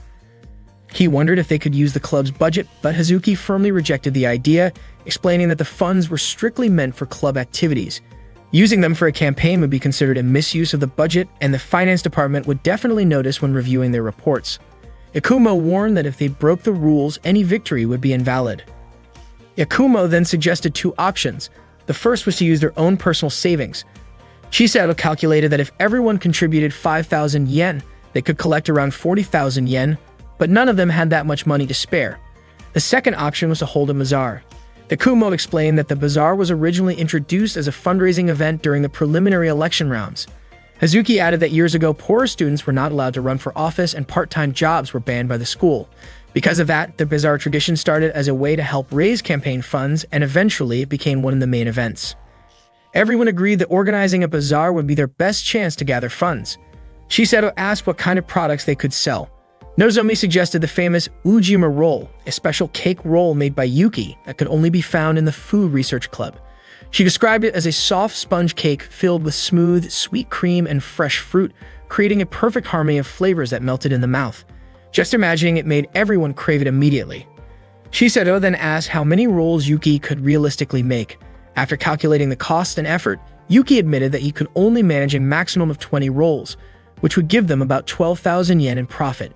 He wondered if they could use the club's budget, but Hazuki firmly rejected the idea, explaining that the funds were strictly meant for club activities. Using them for a campaign would be considered a misuse of the budget, and the finance department would definitely notice when reviewing their reports. Yakumo warned that if they broke the rules, any victory would be invalid. Yakumo then suggested 2 options. The first was to use their own personal savings. Chisato calculated that if everyone contributed 5,000 yen, they could collect around 40,000 yen, but none of them had that much money to spare. The second option was to hold a bazaar. Yakumo explained that the bazaar was originally introduced as a fundraising event during the preliminary election rounds. Hazuki added that years ago, poorer students were not allowed to run for office and part-time jobs were banned by the school. Because of that, the bazaar tradition started as a way to help raise campaign funds, and eventually it became one of the main events. Everyone agreed that organizing a bazaar would be their best chance to gather funds. Chisato asked what kind of products they could sell. Nozomi suggested the famous Ujima roll, a special cake roll made by Yuki that could only be found in the food research club. She described it as a soft sponge cake filled with smooth, sweet cream and fresh fruit, creating a perfect harmony of flavors that melted in the mouth. Just imagining it made everyone crave it immediately. Chisato then asked how many rolls Yuki could realistically make. After calculating the cost and effort, Yuki admitted that he could only manage a maximum of 20 rolls, which would give them about 12,000 yen in profit.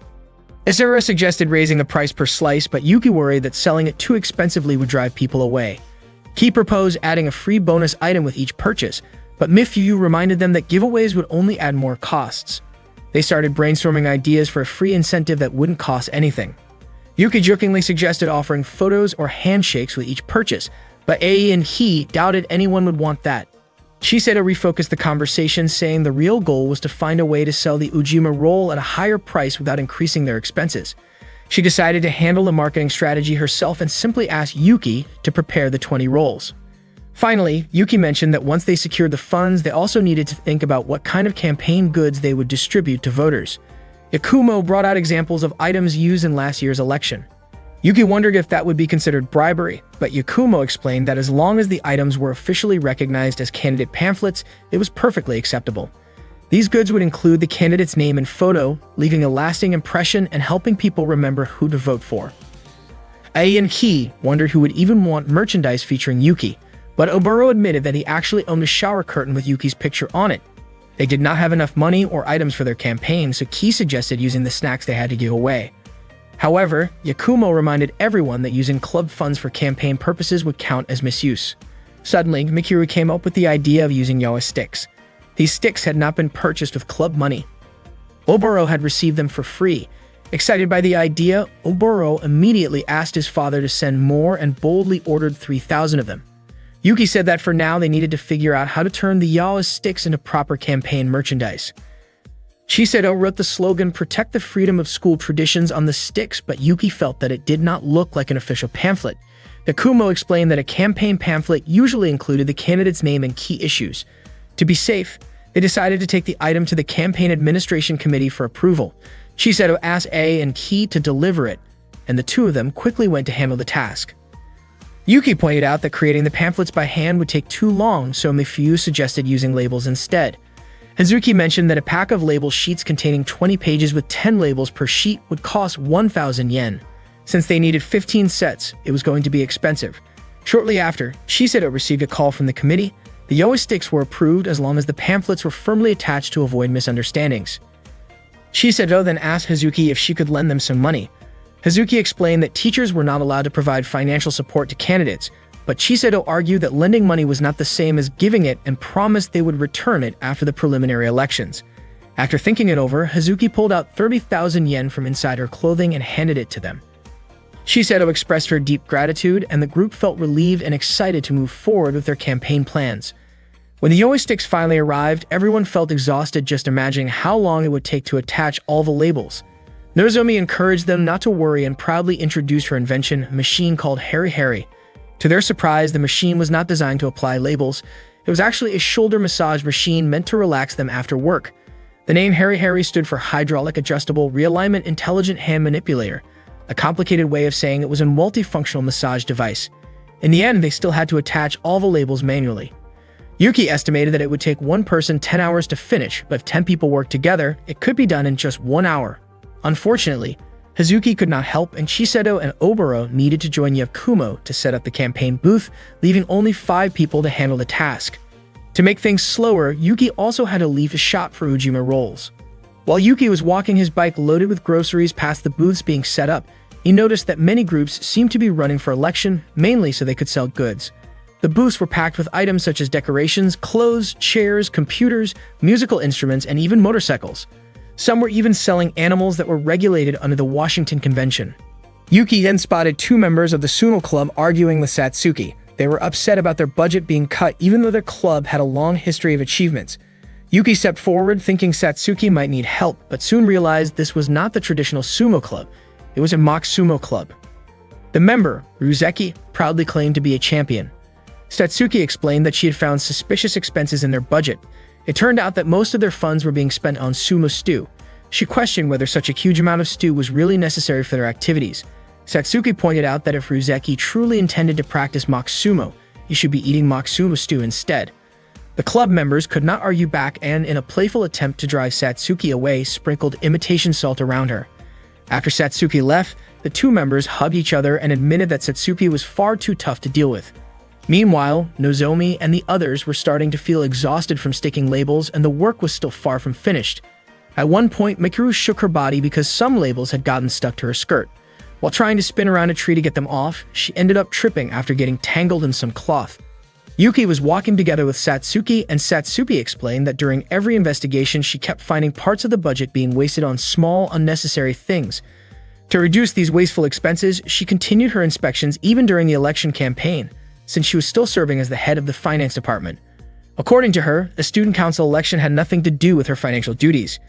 Izara suggested raising the price per slice, but Yuki worried that selling it too expensively would drive people away. He proposed adding a free bonus item with each purchase, but Mifuyu reminded them that giveaways would only add more costs. They started brainstorming ideas for a free incentive that wouldn't cost anything. Yuki jokingly suggested offering photos or handshakes with each purchase, but Ai and he doubted anyone would want that. Chiseto refocused the conversation, saying the real goal was to find a way to sell the Ujima roll at a higher price without increasing their expenses. She decided to handle the marketing strategy herself and simply asked Yuki to prepare the 20 rolls. Finally, Yuki mentioned that once they secured the funds, they also needed to think about what kind of campaign goods they would distribute to voters. Yakumo brought out examples of items used in last year's election. Yuki wondered if that would be considered bribery, but Yakumo explained that as long as the items were officially recognized as candidate pamphlets, it was perfectly acceptable. These goods would include the candidate's name and photo, leaving a lasting impression and helping people remember who to vote for. Ai and Ki wondered who would even want merchandise featuring Yuki, but Oboro admitted that he actually owned a shower curtain with Yuki's picture on it. They did not have enough money or items for their campaign, so Ki suggested using the snacks they had to give away. However, Yakumo reminded everyone that using club funds for campaign purposes would count as misuse. Suddenly, Mikuru came up with the idea of using Yawa sticks. These sticks had not been purchased with club money. Oboro had received them for free. Excited by the idea, Oboro immediately asked his father to send more and boldly ordered 3,000 of them. Yuki said that for now they needed to figure out how to turn the Yawa sticks into proper campaign merchandise. Chiseto wrote the slogan "Protect the Freedom of School Traditions" on the sticks, but Yuki felt that it did not look like an official pamphlet. Yakumo explained that a campaign pamphlet usually included the candidate's name and key issues. To be safe, they decided to take the item to the Campaign Administration Committee for approval. Chiseto asked A and Ki to deliver it, and the two of them quickly went to handle the task. Yuki pointed out that creating the pamphlets by hand would take too long, so Mifuyu suggested using labels instead. Hazuki mentioned that a pack of label sheets containing 20 pages with 10 labels per sheet would cost 1,000 yen. Since they needed 15 sets, it was going to be expensive. Shortly after, Chiseto received a call from the committee. The Yawa sticks were approved as long as the pamphlets were firmly attached to avoid misunderstandings. Chiseto then asked Hazuki if she could lend them some money. Hazuki explained that teachers were not allowed to provide financial support to candidates, but Chiseto argued that lending money was not the same as giving it and promised they would return it after the preliminary elections. After thinking it over, Hazuki pulled out 30,000 yen from inside her clothing and handed it to them. Chiseto expressed her deep gratitude, and the group felt relieved and excited to move forward with their campaign plans. When the Yawa sticks finally arrived, everyone felt exhausted just imagining how long it would take to attach all the labels. Nozomi encouraged them not to worry and proudly introduced her invention, a machine called Harry Harry. To their surprise, the machine was not designed to apply labels. It was actually a shoulder massage machine meant to relax them after work. The name Harry Harry stood for Hydraulic Adjustable Realignment Intelligent Hand Manipulator, a complicated way of saying it was a multifunctional massage device. In the end, they still had to attach all the labels manually. Yuki estimated that it would take one person 10 hours to finish, but if 10 people worked together, it could be done in just 1 hour. Unfortunately, Hazuki could not help, and Chiseto and Oboro needed to join Yakumo to set up the campaign booth, leaving only 5 people to handle the task. To make things slower, Yuki also had to leave his shop for Ujima rolls. While Yuki was walking his bike loaded with groceries past the booths being set up, he noticed that many groups seemed to be running for election, mainly so they could sell goods. The booths were packed with items such as decorations, clothes, chairs, computers, musical instruments, and even motorcycles. Some were even selling animals that were regulated under the Washington Convention. Yuki then spotted 2 members of the Suno Club arguing with Satsuki. They were upset about their budget being cut even though their club had a long history of achievements. Yuki stepped forward thinking Satsuki might need help, but soon realized this was not the traditional sumo club. It was a mock sumo club. The member, Ruzeki, proudly claimed to be a champion. Satsuki explained that she had found suspicious expenses in their budget. It turned out that most of their funds were being spent on sumo stew. She questioned whether such a huge amount of stew was really necessary for their activities. Satsuki pointed out that if Ruzeki truly intended to practice mock sumo, he should be eating mock sumo stew instead. The club members could not argue back and, in a playful attempt to drive Satsuki away, sprinkled imitation salt around her. After Satsuki left, the 2 members hugged each other and admitted that Satsuki was far too tough to deal with. Meanwhile, Nozomi and the others were starting to feel exhausted from sticking labels, and the work was still far from finished. At one point, Mikuru shook her body because some labels had gotten stuck to her skirt. While trying to spin around a tree to get them off, she ended up tripping after getting tangled in some cloth. Yuki was walking together with Satsuki, and Satsuki explained that during every investigation she kept finding parts of the budget being wasted on small, unnecessary things. To reduce these wasteful expenses, she continued her inspections even during the election campaign, since she was still serving as the head of the finance department. According to her, the student council election had nothing to do with her financial duties.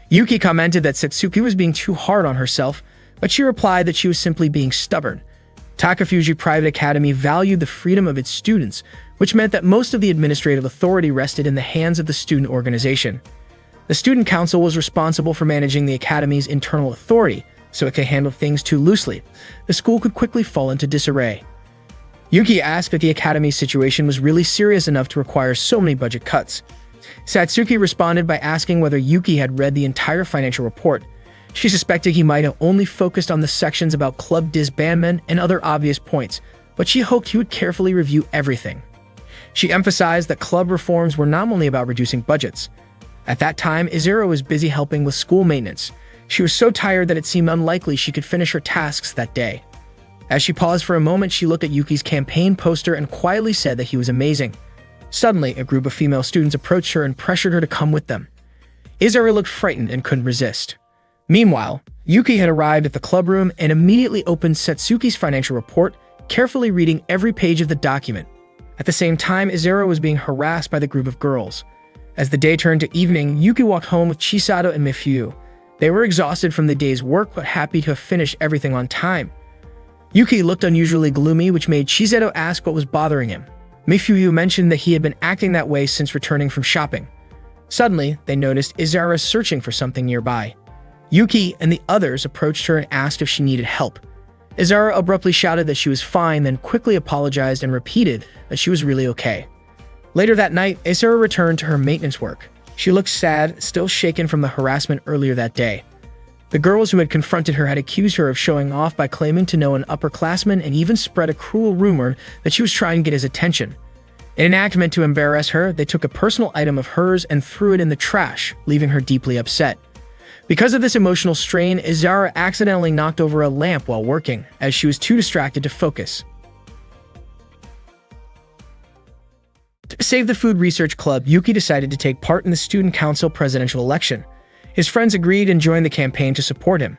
Yuki commented that Satsuki was being too hard on herself, but she replied that she was simply being stubborn. Takafuji Private Academy valued the freedom of its students, which meant that most of the administrative authority rested in the hands of the student organization. The student council was responsible for managing the academy's internal authority, so it could handle things too loosely. The school could quickly fall into disarray. Yuki asked if the academy's situation was really serious enough to require so many budget cuts. Satsuki responded by asking whether Yuki had read the entire financial report. She suspected he might have only focused on the sections about club disbandment and other obvious points, but she hoped he would carefully review everything. She emphasized that club reforms were not only about reducing budgets. At that time, Izuru was busy helping with school maintenance. She was so tired that it seemed unlikely she could finish her tasks that day. As she paused for a moment, she looked at Yuki's campaign poster and quietly said that he was amazing. Suddenly, a group of female students approached her and pressured her to come with them. Izuru looked frightened and couldn't resist. Meanwhile, Yuki had arrived at the club room and immediately opened Satsuki's financial report, carefully reading every page of the document. At the same time, Izuru was being harassed by the group of girls. As the day turned to evening, Yuki walked home with Chisato and Mifyu. They were exhausted from the day's work but happy to have finished everything on time. Yuki looked unusually gloomy, which made Chisato ask what was bothering him. Mifyu mentioned that he had been acting that way since returning from shopping. Suddenly, they noticed Izuru searching for something nearby. Yuki and the others approached her and asked if she needed help. Izuru abruptly shouted that she was fine, then quickly apologized and repeated that she was really okay. Later that night, Izuru returned to her maintenance work. She looked sad, still shaken from the harassment earlier that day. The girls who had confronted her had accused her of showing off by claiming to know an upperclassman and even spread a cruel rumor that she was trying to get his attention. In an act meant to embarrass her, they took a personal item of hers and threw it in the trash, leaving her deeply upset. Because of this emotional strain, Izuru accidentally knocked over a lamp while working, as she was too distracted to focus. To save the Food Research Club, Yuki decided to take part in the Student Council presidential election. His friends agreed and joined the campaign to support him.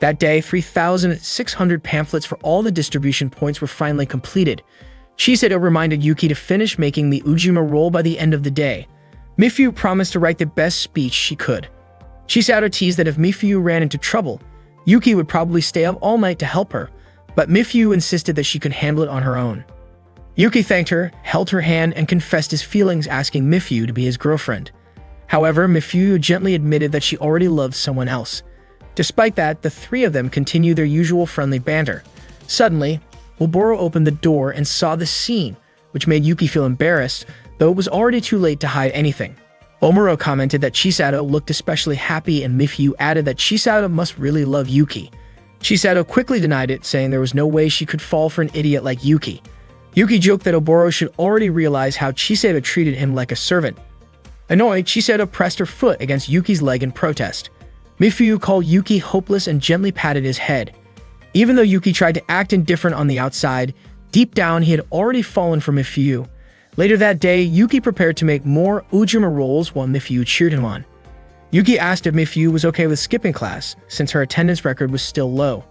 That day, 3,600 pamphlets for all the distribution points were finally completed. Chisato reminded Yuki to finish making the Ujima roll by the end of the day. Mifyu promised to write the best speech she could. Chisato teased that if Mifyu ran into trouble, Yuki would probably stay up all night to help her, but Mifyu insisted that she could handle it on her own. Yuki thanked her, held her hand, and confessed his feelings, asking Mifyu to be his girlfriend. However, Mifyu gently admitted that she already loved someone else. Despite that, the three of them continued their usual friendly banter. Suddenly, Oboro opened the door and saw the scene, which made Yuki feel embarrassed, though it was already too late to hide anything. Omuro commented that Chisato looked especially happy, and Mifyu added that Chisato must really love Yuki. Chisato quickly denied it, saying there was no way she could fall for an idiot like Yuki. Yuki joked that Oboro should already realize how Chisato treated him like a servant. Annoyed, Chisato pressed her foot against Yuki's leg in protest. Mifyu called Yuki hopeless and gently patted his head. Even though Yuki tried to act indifferent on the outside, deep down he had already fallen for Mifyu. Later that day, Yuki prepared to make more Ujima rolls while Mifyu cheered him on. Yuki asked if Mifyu was okay with skipping class, since her attendance record was still low.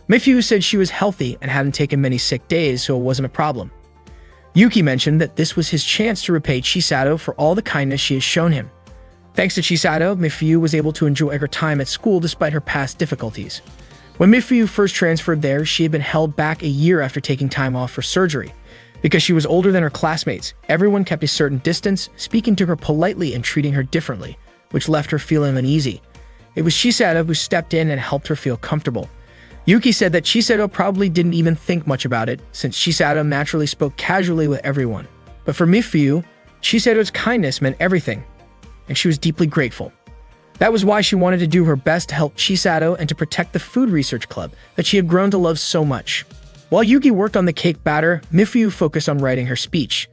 Mifyu said she was healthy and hadn't taken many sick days, so it wasn't a problem. Yuki mentioned that this was his chance to repay Chisato for all the kindness she had shown him. Thanks to Chisato, Mifyu was able to enjoy her time at school despite her past difficulties. When Mifyu first transferred there, she had been held back a year after taking time off for surgery. Because she was older than her classmates, everyone kept a certain distance, speaking to her politely and treating her differently, which left her feeling uneasy. It was Chisato who stepped in and helped her feel comfortable. Yuki said that Chisato probably didn't even think much about it, since Chisato naturally spoke casually with everyone. But for Mifyu, Chisato's kindness meant everything, and she was deeply grateful. That was why she wanted to do her best to help Chisato and to protect the Food Research Club that she had grown to love so much. While Yuki worked on the cake batter, Mifyu focused on writing her speech.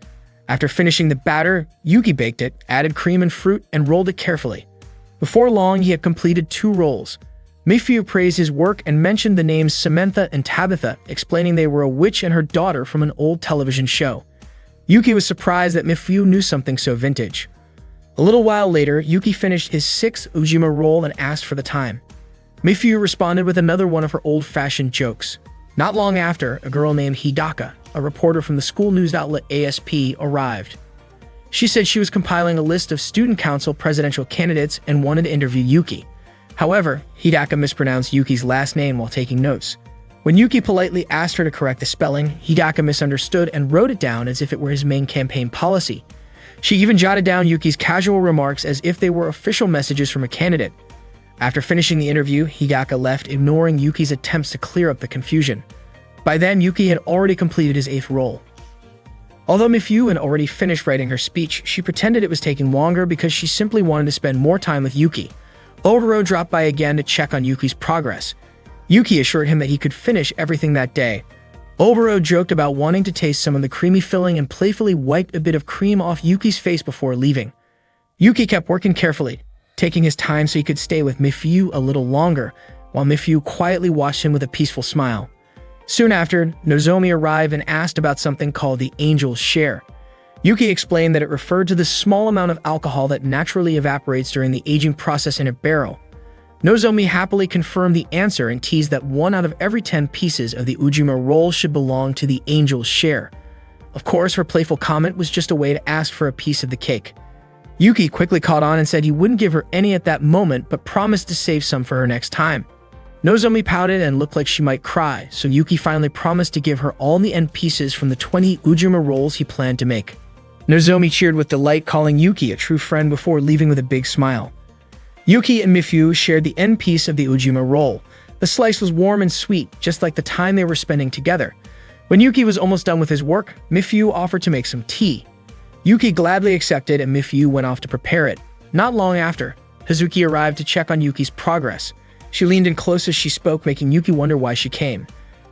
After finishing the batter, Yuki baked it, added cream and fruit, and rolled it carefully. Before long, he had completed 2 rolls. Mifyu praised his work and mentioned the names Samantha and Tabitha, explaining they were a witch and her daughter from an old television show. Yuki was surprised that Mifyu knew something so vintage. A little while later, Yuki finished his 6th Ujima roll and asked for the time. Mifyu responded with another one of her old-fashioned jokes. Not long after, a girl named Hidaka, a reporter from the school news outlet ASP, arrived. She said she was compiling a list of student council presidential candidates and wanted to interview Yuki. However, Hidaka mispronounced Yuki's last name while taking notes. When Yuki politely asked her to correct the spelling, Hidaka misunderstood and wrote it down as if it were his main campaign policy. She even jotted down Yuki's casual remarks as if they were official messages from a candidate. After finishing the interview, Hidaka left, ignoring Yuki's attempts to clear up the confusion. By then, Yuki had already completed his 8th role. Although Mifyu had already finished writing her speech, she pretended it was taking longer because she simply wanted to spend more time with Yuki. Oboro dropped by again to check on Yuki's progress. Yuki assured him that he could finish everything that day. Oboro joked about wanting to taste some of the creamy filling and playfully wiped a bit of cream off Yuki's face before leaving. Yuki kept working carefully, taking his time so he could stay with Mifyu a little longer, while Mifyu quietly watched him with a peaceful smile. Soon after, Nozomi arrived and asked about something called the Angel's Share. Yuki explained that it referred to the small amount of alcohol that naturally evaporates during the aging process in a barrel. Nozomi happily confirmed the answer and teased that 1 out of every 10 pieces of the Ujima roll should belong to the Angel's Share. Of course, her playful comment was just a way to ask for a piece of the cake. Yuki quickly caught on and said he wouldn't give her any at that moment, but promised to save some for her next time. Nozomi pouted and looked like she might cry, so Yuki finally promised to give her all the end pieces from the 20 Ujima rolls he planned to make. Nozomi cheered with delight, calling Yuki a true friend before leaving with a big smile. Yuki and Mifyu shared the end piece of the Ujima roll. The slice was warm and sweet, just like the time they were spending together. When Yuki was almost done with his work, Mifyu offered to make some tea. Yuki gladly accepted and Mifyu went off to prepare it. Not long after, Hazuki arrived to check on Yuki's progress. She leaned in close as she spoke, making Yuki wonder why she came.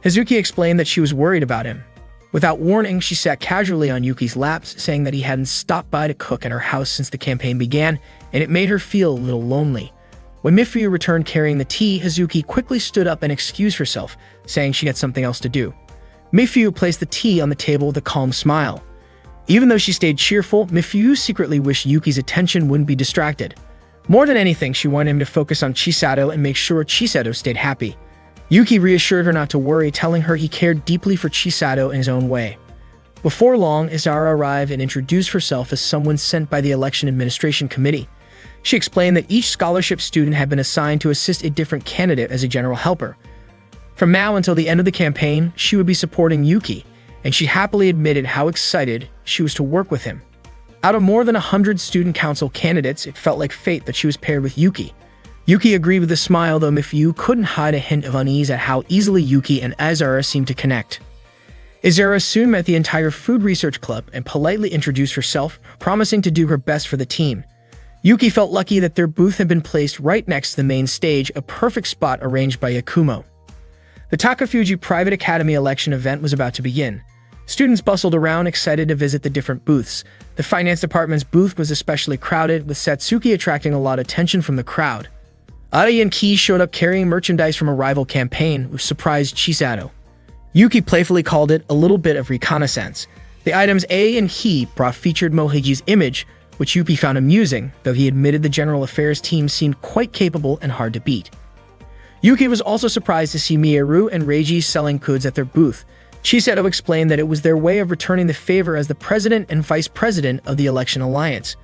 Hazuki explained that she was worried about him. Without warning, she sat casually on Yuki's laps, saying that he hadn't stopped by to cook at her house since the campaign began, and it made her feel a little lonely. When Mifyu returned carrying the tea, Hazuki quickly stood up and excused herself, saying she had something else to do. Mifyu placed the tea on the table with a calm smile. Even though she stayed cheerful, Mifyu secretly wished Yuki's attention wouldn't be distracted. More than anything, she wanted him to focus on Chisato and make sure Chisato stayed happy. Yuki reassured her not to worry, telling her he cared deeply for Chisato in his own way. Before long, Izara arrived and introduced herself as someone sent by the Election Administration Committee. She explained that each scholarship student had been assigned to assist a different candidate as a general helper. From now until the end of the campaign, she would be supporting Yuki, and she happily admitted how excited she was to work with him. Out of more than 100 student council candidates, it felt like fate that she was paired with Yuki. Yuki agreed with a smile, though Mifyu couldn't hide a hint of unease at how easily Yuki and Izara seemed to connect. Izara soon met the entire food research club and politely introduced herself, promising to do her best for the team. Yuki felt lucky that their booth had been placed right next to the main stage, a perfect spot arranged by Yakumo. The Takafuji Private Academy election event was about to begin. Students bustled around, excited to visit the different booths. The finance department's booth was especially crowded, with Satsuki attracting a lot of attention from the crowd. Ari and Ki showed up carrying merchandise from a rival campaign, which surprised Chisato. Yuki playfully called it a little bit of reconnaissance. The items A and He brought featured Mohiji's image, which Yuki found amusing, though he admitted the general affairs team seemed quite capable and hard to beat. Yuki was also surprised to see Miyaru and Reiji selling goods at their booth. Chisato explained that it was their way of returning the favor as the president and vice president of the Election Alliance.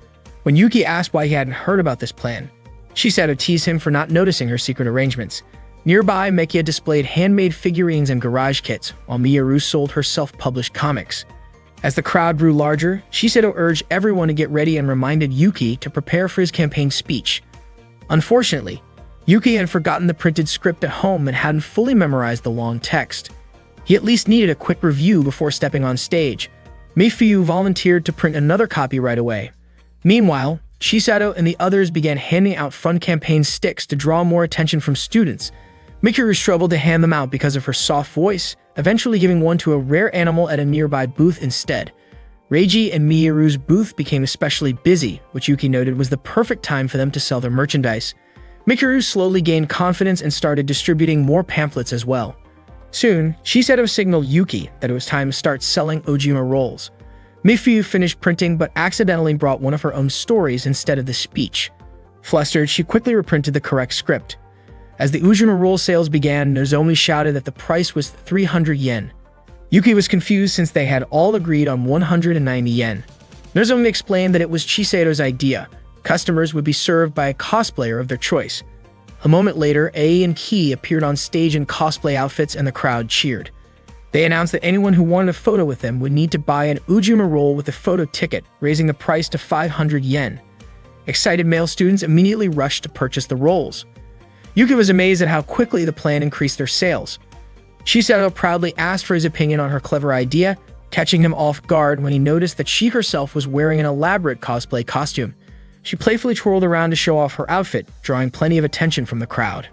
When Yuki asked why he hadn't heard about this plan, Chisato teased him for not noticing her secret arrangements. Nearby, Mekia displayed handmade figurines and garage kits, while Miyaru sold her self-published comics. As the crowd grew larger, Chisato urged everyone to get ready and reminded Yuki to prepare for his campaign speech. Unfortunately, Yuki had forgotten the printed script at home and hadn't fully memorized the long text. He at least needed a quick review before stepping on stage. Mifyu volunteered to print another copy right away. Meanwhile, Chisato and the others began handing out fun campaign sticks to draw more attention from students. Mikuru struggled to hand them out because of her soft voice, eventually giving one to a rare animal at a nearby booth instead. Reiji and Miyaru's booth became especially busy, which Yuki noted was the perfect time for them to sell their merchandise. Mikuru slowly gained confidence and started distributing more pamphlets as well. Soon, Chisato signaled Yuki that it was time to start selling Ujima rolls. Mifyu finished printing but accidentally brought one of her own stories instead of the speech. Flustered, she quickly reprinted the correct script. As the Ujima roll sales began, Nozomi shouted that the price was 300 yen. Yuki was confused since they had all agreed on 190 yen. Nozomi explained that it was Chisado's idea. Customers would be served by a cosplayer of their choice. A moment later, A and Ki appeared on stage in cosplay outfits and the crowd cheered. They announced that anyone who wanted a photo with them would need to buy an Ujima roll with a photo ticket, raising the price to 500 yen. Excited male students immediately rushed to purchase the rolls. Yuki was amazed at how quickly the plan increased their sales. Shiseido proudly asked for his opinion on her clever idea, catching him off guard when he noticed that she herself was wearing an elaborate cosplay costume. She playfully twirled around to show off her outfit, drawing plenty of attention from the crowd.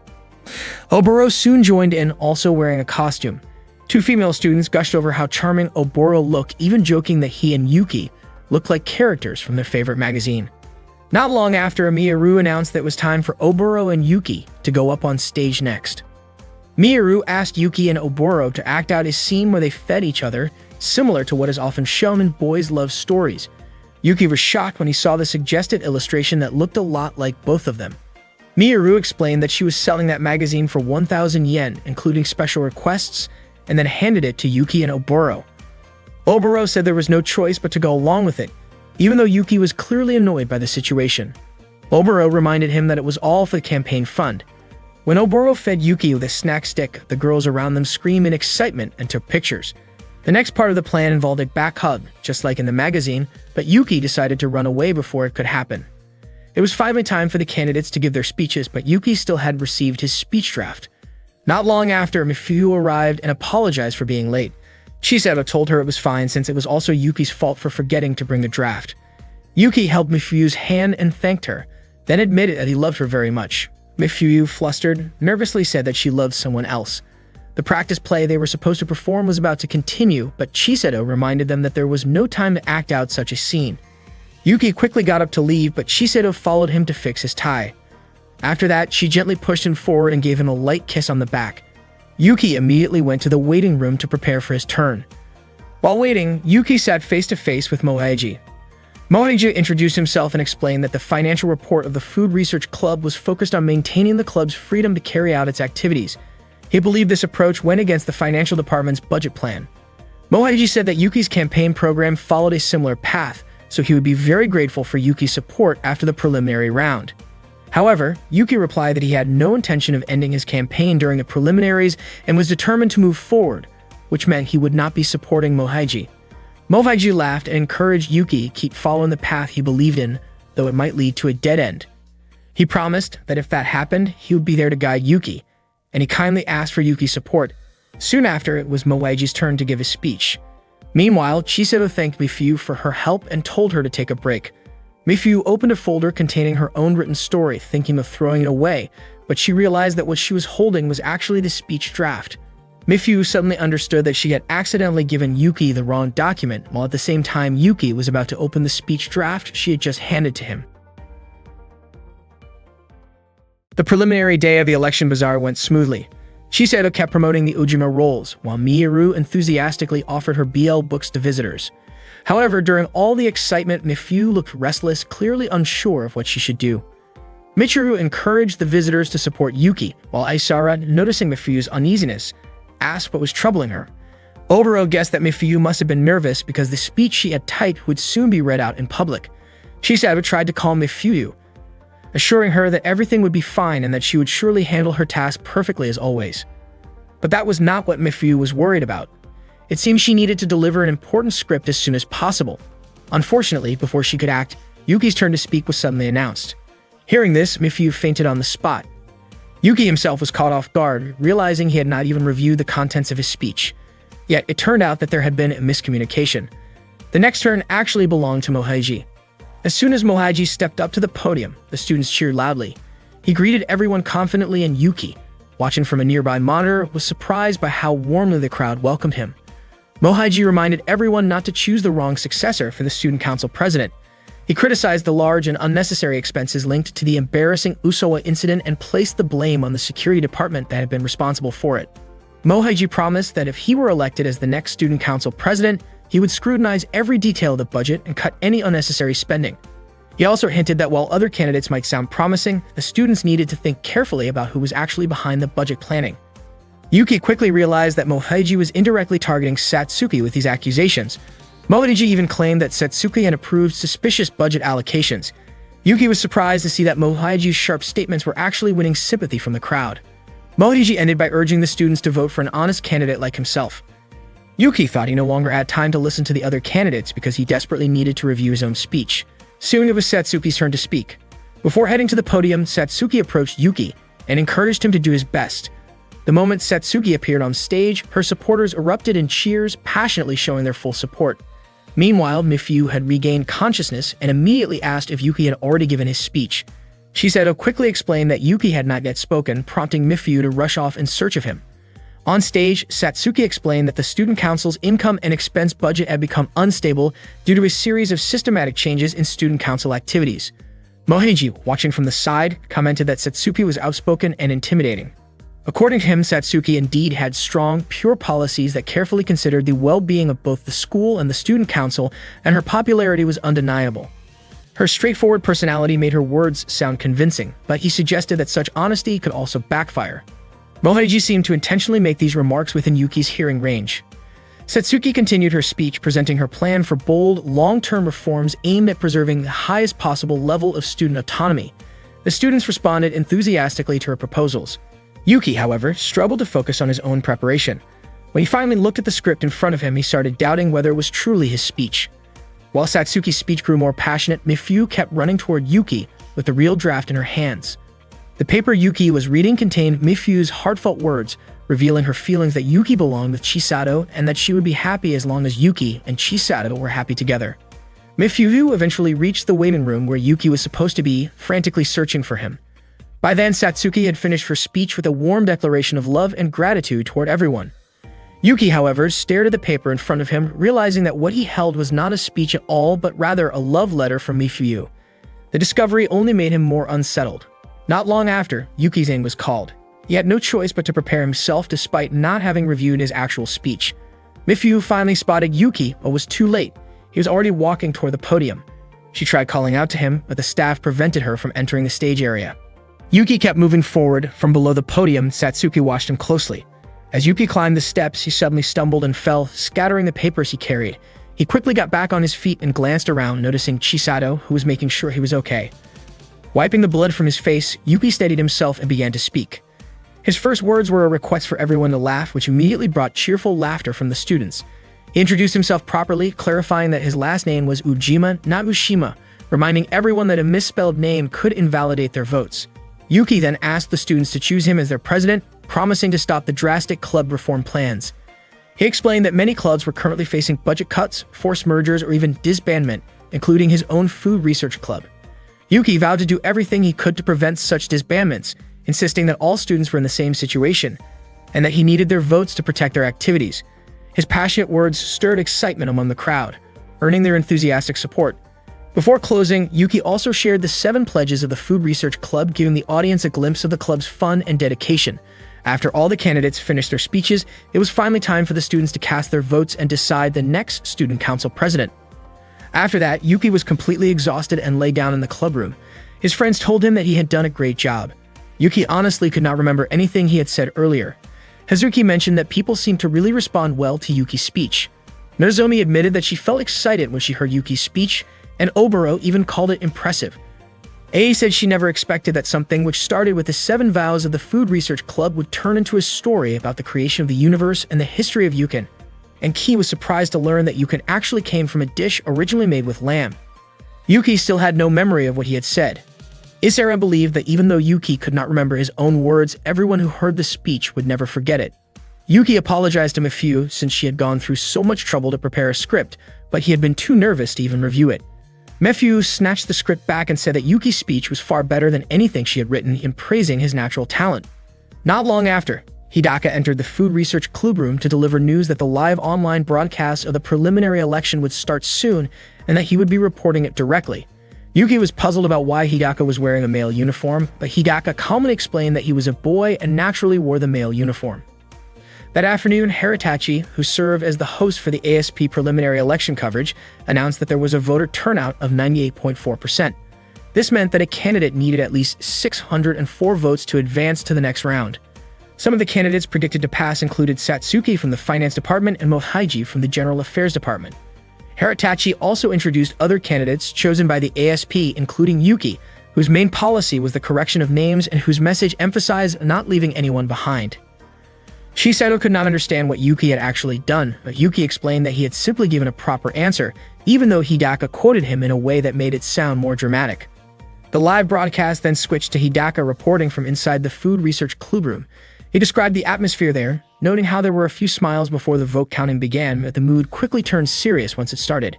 Oboro soon joined in, also wearing a costume. Two female students gushed over how charming Oboro looked, even joking that he and Yuki looked like characters from their favorite magazine. Not long after, Miyaru announced that it was time for Oboro and Yuki to go up on stage next. Miyaru asked Yuki and Oboro to act out a scene where they fed each other, similar to what is often shown in boys' love stories. Yuki was shocked when he saw the suggested illustration that looked a lot like both of them. Miyaru explained that she was selling that magazine for 1,000 yen, including special requests, and then handed it to Yuki and Oboro. Oboro said there was no choice but to go along with it, even though Yuki was clearly annoyed by the situation. Oboro reminded him that it was all for the campaign fund. When Oboro fed Yuki with a snack stick, the girls around them screamed in excitement and took pictures. The next part of the plan involved a back hug, just like in the magazine, but Yuki decided to run away before it could happen. It was finally time for the candidates to give their speeches, but Yuki still hadn't received his speech draft. Not long after, Mifuyu arrived and apologized for being late. Chisato told her it was fine since it was also Yuki's fault for forgetting to bring the draft. Yuki held Mifuyu's hand and thanked her, then admitted that he loved her very much. Mifuyu, flustered, nervously said that she loved someone else. The practice play they were supposed to perform was about to continue, but Chisato reminded them that there was no time to act out such a scene. Yuki quickly got up to leave, but Chisato followed him to fix his tie. After that, she gently pushed him forward and gave him a light kiss on the back. Yuki immediately went to the waiting room to prepare for his turn. While waiting, Yuki sat face-to-face with Mohaiji. Mohaiji introduced himself and explained that the financial report of the Food Research Club was focused on maintaining the club's freedom to carry out its activities. He believed this approach went against the financial department's budget plan. Mohaiji said that Yuki's campaign program followed a similar path, so he would be very grateful for Yuki's support after the preliminary round. However, Yuki replied that he had no intention of ending his campaign during the preliminaries and was determined to move forward, which meant he would not be supporting Mohaiji. Mohaiji laughed and encouraged Yuki to keep following the path he believed in, though it might lead to a dead end. He promised that if that happened, he would be there to guide Yuki, and he kindly asked for Yuki's support. Soon after, it was Mohaiji's turn to give his speech. Meanwhile, Chisato thanked Mifuyu for her help and told her to take a break. Mifuyu opened a folder containing her own written story, thinking of throwing it away, but she realized that what she was holding was actually the speech draft. Mifuyu suddenly understood that she had accidentally given Yuki the wrong document, while at the same time Yuki was about to open the speech draft she had just handed to him. The preliminary day of the election bazaar went smoothly. Chisato kept promoting the Ujima rolls, while Miyaru enthusiastically offered her BL books to visitors. However, during all the excitement, Mifuyu looked restless, clearly unsure of what she should do. Michiru encouraged the visitors to support Yuki, while Aisara, noticing Mifuyu's uneasiness, asked what was troubling her. Oboro guessed that Mifuyu must have been nervous because the speech she had typed would soon be read out in public. Chisato tried to calm Mifuyu, assuring her that everything would be fine and that she would surely handle her task perfectly as always. But that was not what Mifuyu was worried about. It seemed she needed to deliver an important script as soon as possible. Unfortunately, before she could act, Yuki's turn to speak was suddenly announced. Hearing this, Mifuyu fainted on the spot. Yuki himself was caught off guard, realizing he had not even reviewed the contents of his speech. Yet, it turned out that there had been a miscommunication. The next turn actually belonged to Mohaiji. As soon as Mohaiji stepped up to the podium, the students cheered loudly. He greeted everyone confidently, and Yuki, watching from a nearby monitor, was surprised by how warmly the crowd welcomed him. Mohaiji reminded everyone not to choose the wrong successor for the student council president. He criticized the large and unnecessary expenses linked to the embarrassing Usawa incident and placed the blame on the security department that had been responsible for it. Mohaiji promised that if he were elected as the next student council president, he would scrutinize every detail of the budget and cut any unnecessary spending. He also hinted that while other candidates might sound promising, the students needed to think carefully about who was actually behind the budget planning. Yuki quickly realized that Mohaiji was indirectly targeting Satsuki with these accusations. Mohiji even claimed that Satsuki had approved suspicious budget allocations. Yuki was surprised to see that Mohiji's sharp statements were actually winning sympathy from the crowd. Mohiji ended by urging the students to vote for an honest candidate like himself. Yuki thought he no longer had time to listen to the other candidates because he desperately needed to review his own speech. Soon it was Satsuki's turn to speak. Before heading to the podium, Satsuki approached Yuki and encouraged him to do his best. The moment Satsuki appeared on stage, her supporters erupted in cheers, passionately showing their full support. Meanwhile, Mifyu had regained consciousness and immediately asked if Yuki had already given his speech. Shiseido quickly explained that Yuki had not yet spoken, prompting Mifyu to rush off in search of him. On stage, Satsuki explained that the student council's income and expense budget had become unstable due to a series of systematic changes in student council activities. Mohiji, watching from the side, commented that Satsuki was outspoken and intimidating. According to him, Satsuki indeed had strong, pure policies that carefully considered the well-being of both the school and the student council, and her popularity was undeniable. Her straightforward personality made her words sound convincing, but he suggested that such honesty could also backfire. Mohiji seemed to intentionally make these remarks within Yuki's hearing range. Satsuki continued her speech, presenting her plan for bold, long-term reforms aimed at preserving the highest possible level of student autonomy. The students responded enthusiastically to her proposals. Yuki, however, struggled to focus on his own preparation. When he finally looked at the script in front of him, he started doubting whether it was truly his speech. While Satsuki's speech grew more passionate, Mifyu kept running toward Yuki with the real draft in her hands. The paper Yuki was reading contained Mifyu's heartfelt words, revealing her feelings that Yuki belonged with Shiseido and that she would be happy as long as Yuki and Shiseido were happy together. Mifyu eventually reached the waiting room where Yuki was supposed to be, frantically searching for him. By then, Satsuki had finished her speech with a warm declaration of love and gratitude toward everyone. Yuki, however, stared at the paper in front of him, realizing that what he held was not a speech at all, but rather a love letter from Mifyu. The discovery only made him more unsettled. Not long after, Yuki's name was called. He had no choice but to prepare himself despite not having reviewed his actual speech. Mifyu finally spotted Yuki, but was too late. He was already walking toward the podium. She tried calling out to him, but the staff prevented her from entering the stage area. Yuki kept moving forward. From below the podium, Satsuki watched him closely. As Yuki climbed the steps, he suddenly stumbled and fell, scattering the papers he carried. He quickly got back on his feet and glanced around, noticing Shiseido, who was making sure he was okay. Wiping the blood from his face, Yuki steadied himself and began to speak. His first words were a request for everyone to laugh, which immediately brought cheerful laughter from the students. He introduced himself properly, clarifying that his last name was Ujima, not Ushima, reminding everyone that a misspelled name could invalidate their votes. Yuki then asked the students to choose him as their president, promising to stop the drastic club reform plans. He explained that many clubs were currently facing budget cuts, forced mergers, or even disbandment, including his own food research club. Yuki vowed to do everything he could to prevent such disbandments, insisting that all students were in the same situation, and that he needed their votes to protect their activities. His passionate words stirred excitement among the crowd, earning their enthusiastic support. Before closing, Yuki also shared the 7 pledges of the Food Research Club, giving the audience a glimpse of the club's fun and dedication. After all the candidates finished their speeches, it was finally time for the students to cast their votes and decide the next student council president. After that, Yuki was completely exhausted and lay down in the clubroom. His friends told him that he had done a great job. Yuki honestly could not remember anything he had said earlier. Hazuki mentioned that people seemed to really respond well to Yuki's speech. Nozomi admitted that she felt excited when she heard Yuki's speech, and Oboro even called it impressive. Ai said she never expected that something which started with the 7 vows of the Food Research Club would turn into a story about the creation of the universe and the history of Yukin. And Ki was surprised to learn that Yukin actually came from a dish originally made with lamb. Yuki still had no memory of what he had said. Isara believed that even though Yuki could not remember his own words, everyone who heard the speech would never forget it. Yuki apologized to Mifyu since she had gone through so much trouble to prepare a script, but he had been too nervous to even review it. Mifyu snatched the script back and said that Yuki's speech was far better than anything she had written, in praising his natural talent. Not long after, Hidaka entered the Food Research Club room to deliver news that the live online broadcast of the preliminary election would start soon and that he would be reporting it directly. Yuki was puzzled about why Hidaka was wearing a male uniform, but Hidaka calmly explained that he was a boy and naturally wore the male uniform. That afternoon, Haritachi, who served as the host for the ASP preliminary election coverage, announced that there was a voter turnout of 98.4%. This meant that a candidate needed at least 604 votes to advance to the next round. Some of the candidates predicted to pass included Satsuki from the Finance Department and Mohiji from the General Affairs Department. Hiratachi also introduced other candidates chosen by the ASP, including Yuki, whose main policy was the correction of names and whose message emphasized not leaving anyone behind. Shiseto could not understand what Yuki had actually done, but Yuki explained that he had simply given a proper answer, even though Hidaka quoted him in a way that made it sound more dramatic. The live broadcast then switched to Hidaka reporting from inside the Food Research Clubroom. He described the atmosphere there, noting how there were a few smiles before the vote counting began, but the mood quickly turned serious once it started.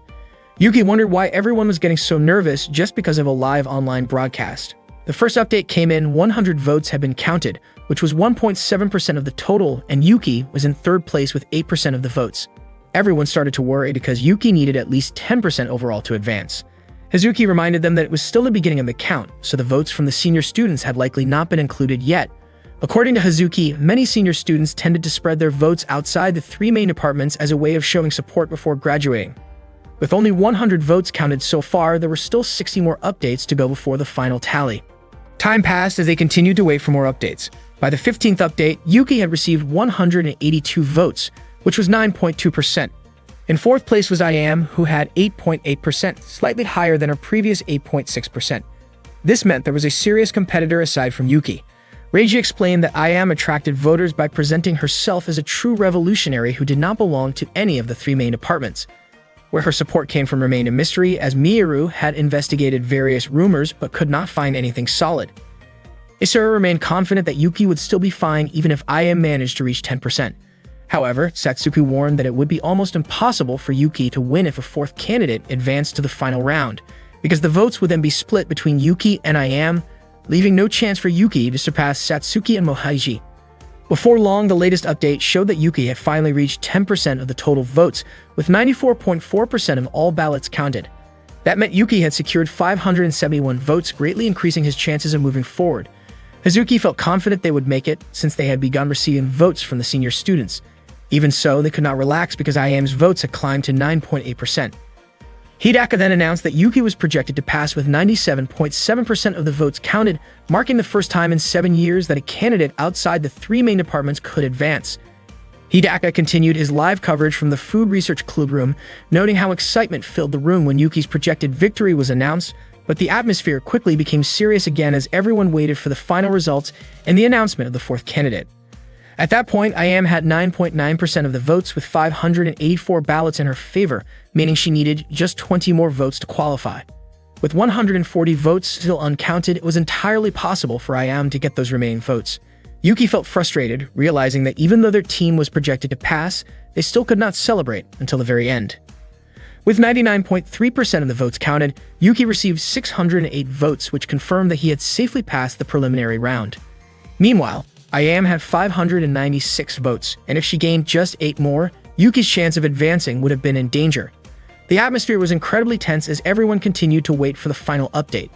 Yuki wondered why everyone was getting so nervous just because of a live online broadcast. The first update came in, 100 votes had been counted, which was 1.7% of the total, and Yuki was in third place with 8% of the votes. Everyone started to worry because Yuki needed at least 10% overall to advance. Hazuki reminded them that it was still the beginning of the count, so the votes from the senior students had likely not been included yet. According to Hazuki, many senior students tended to spread their votes outside the three main departments as a way of showing support before graduating. With only 100 votes counted so far, there were still 60 more updates to go before the final tally. Time passed as they continued to wait for more updates. By the 15th update, Yuki had received 182 votes, which was 9.2%. In fourth place was IAM, who had 8.8%, slightly higher than her previous 8.6%. This meant there was a serious competitor aside from Yuki. Reiji explained that IAM attracted voters by presenting herself as a true revolutionary who did not belong to any of the three main departments. Where her support came from remained a mystery, as Miyaru had investigated various rumors but could not find anything solid. Isara remained confident that Yuki would still be fine even if IAM managed to reach 10%. However, Satsuki warned that it would be almost impossible for Yuki to win if a fourth candidate advanced to the final round, because the votes would then be split between Yuki and IAM, leaving no chance for Yuki to surpass Satsuki and Mohaiji. Before long, the latest update showed that Yuki had finally reached 10% of the total votes, with 94.4% of all ballots counted. That meant Yuki had secured 571 votes, greatly increasing his chances of moving forward. Hazuki felt confident they would make it, since they had begun receiving votes from the senior students. Even so, they could not relax because IAM's votes had climbed to 9.8%. Hidaka then announced that Yuki was projected to pass with 97.7% of the votes counted, marking the first time in 7 years that a candidate outside the three main departments could advance. Hidaka continued his live coverage from the Food Research Clubroom, noting how excitement filled the room when Yuki's projected victory was announced, but the atmosphere quickly became serious again as everyone waited for the final results and the announcement of the fourth candidate. At that point, IAM had 9.9% of the votes with 584 ballots in her favor, meaning she needed just 20 more votes to qualify. With 140 votes still uncounted, it was entirely possible for IAM to get those remaining votes. Yuki felt frustrated, realizing that even though their team was projected to pass, they still could not celebrate until the very end. With 99.3% of the votes counted, Yuki received 608 votes, which confirmed that he had safely passed the preliminary round. Meanwhile, IAM had 596 votes, and if she gained just 8 more, Yuki's chance of advancing would have been in danger. The atmosphere was incredibly tense as everyone continued to wait for the final update.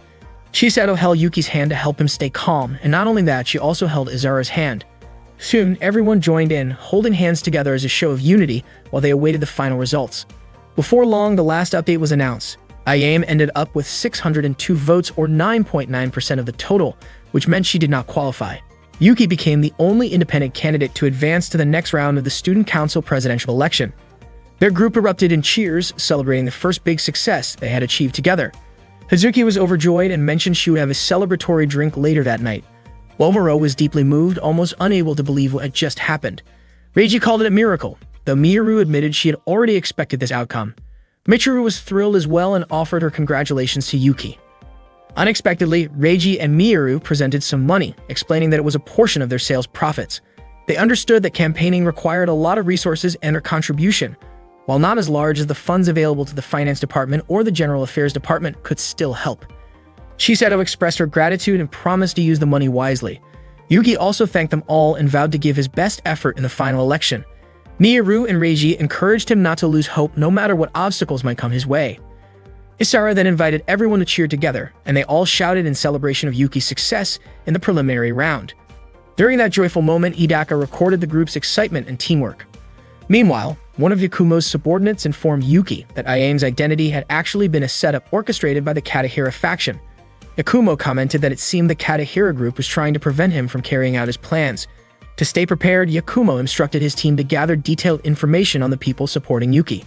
Shiseto held Yuki's hand to help him stay calm, and not only that, she also held Izara's hand. Soon, everyone joined in, holding hands together as a show of unity while they awaited the final results. Before long, the last update was announced. IAM ended up with 602 votes, or 9.9% of the total, which meant she did not qualify. Yuki became the only independent candidate to advance to the next round of the Student Council presidential election. Their group erupted in cheers, celebrating the first big success they had achieved together. Hazuki was overjoyed and mentioned she would have a celebratory drink later that night. Momoro was deeply moved, almost unable to believe what had just happened. Reiji called it a miracle, though Miyaru admitted she had already expected this outcome. Michiru was thrilled as well and offered her congratulations to Yuki. Unexpectedly, Reiji and Miyaru presented some money, explaining that it was a portion of their sales profits. They understood that campaigning required a lot of resources, and their contribution, while not as large as the funds available to the finance department or the general affairs department, could still help. Shiseto expressed her gratitude and promised to use the money wisely. Yuki also thanked them all and vowed to give his best effort in the final election. Miyaru and Reiji encouraged him not to lose hope no matter what obstacles might come his way. Isara then invited everyone to cheer together, and they all shouted in celebration of Yuki's success in the preliminary round. During that joyful moment, Hidaka recorded the group's excitement and teamwork. Meanwhile, one of Yakumo's subordinates informed Yuki that IAM's identity had actually been a setup orchestrated by the Katahira faction. Yakumo commented that it seemed the Katahira group was trying to prevent him from carrying out his plans. To stay prepared, Yakumo instructed his team to gather detailed information on the people supporting Yuki.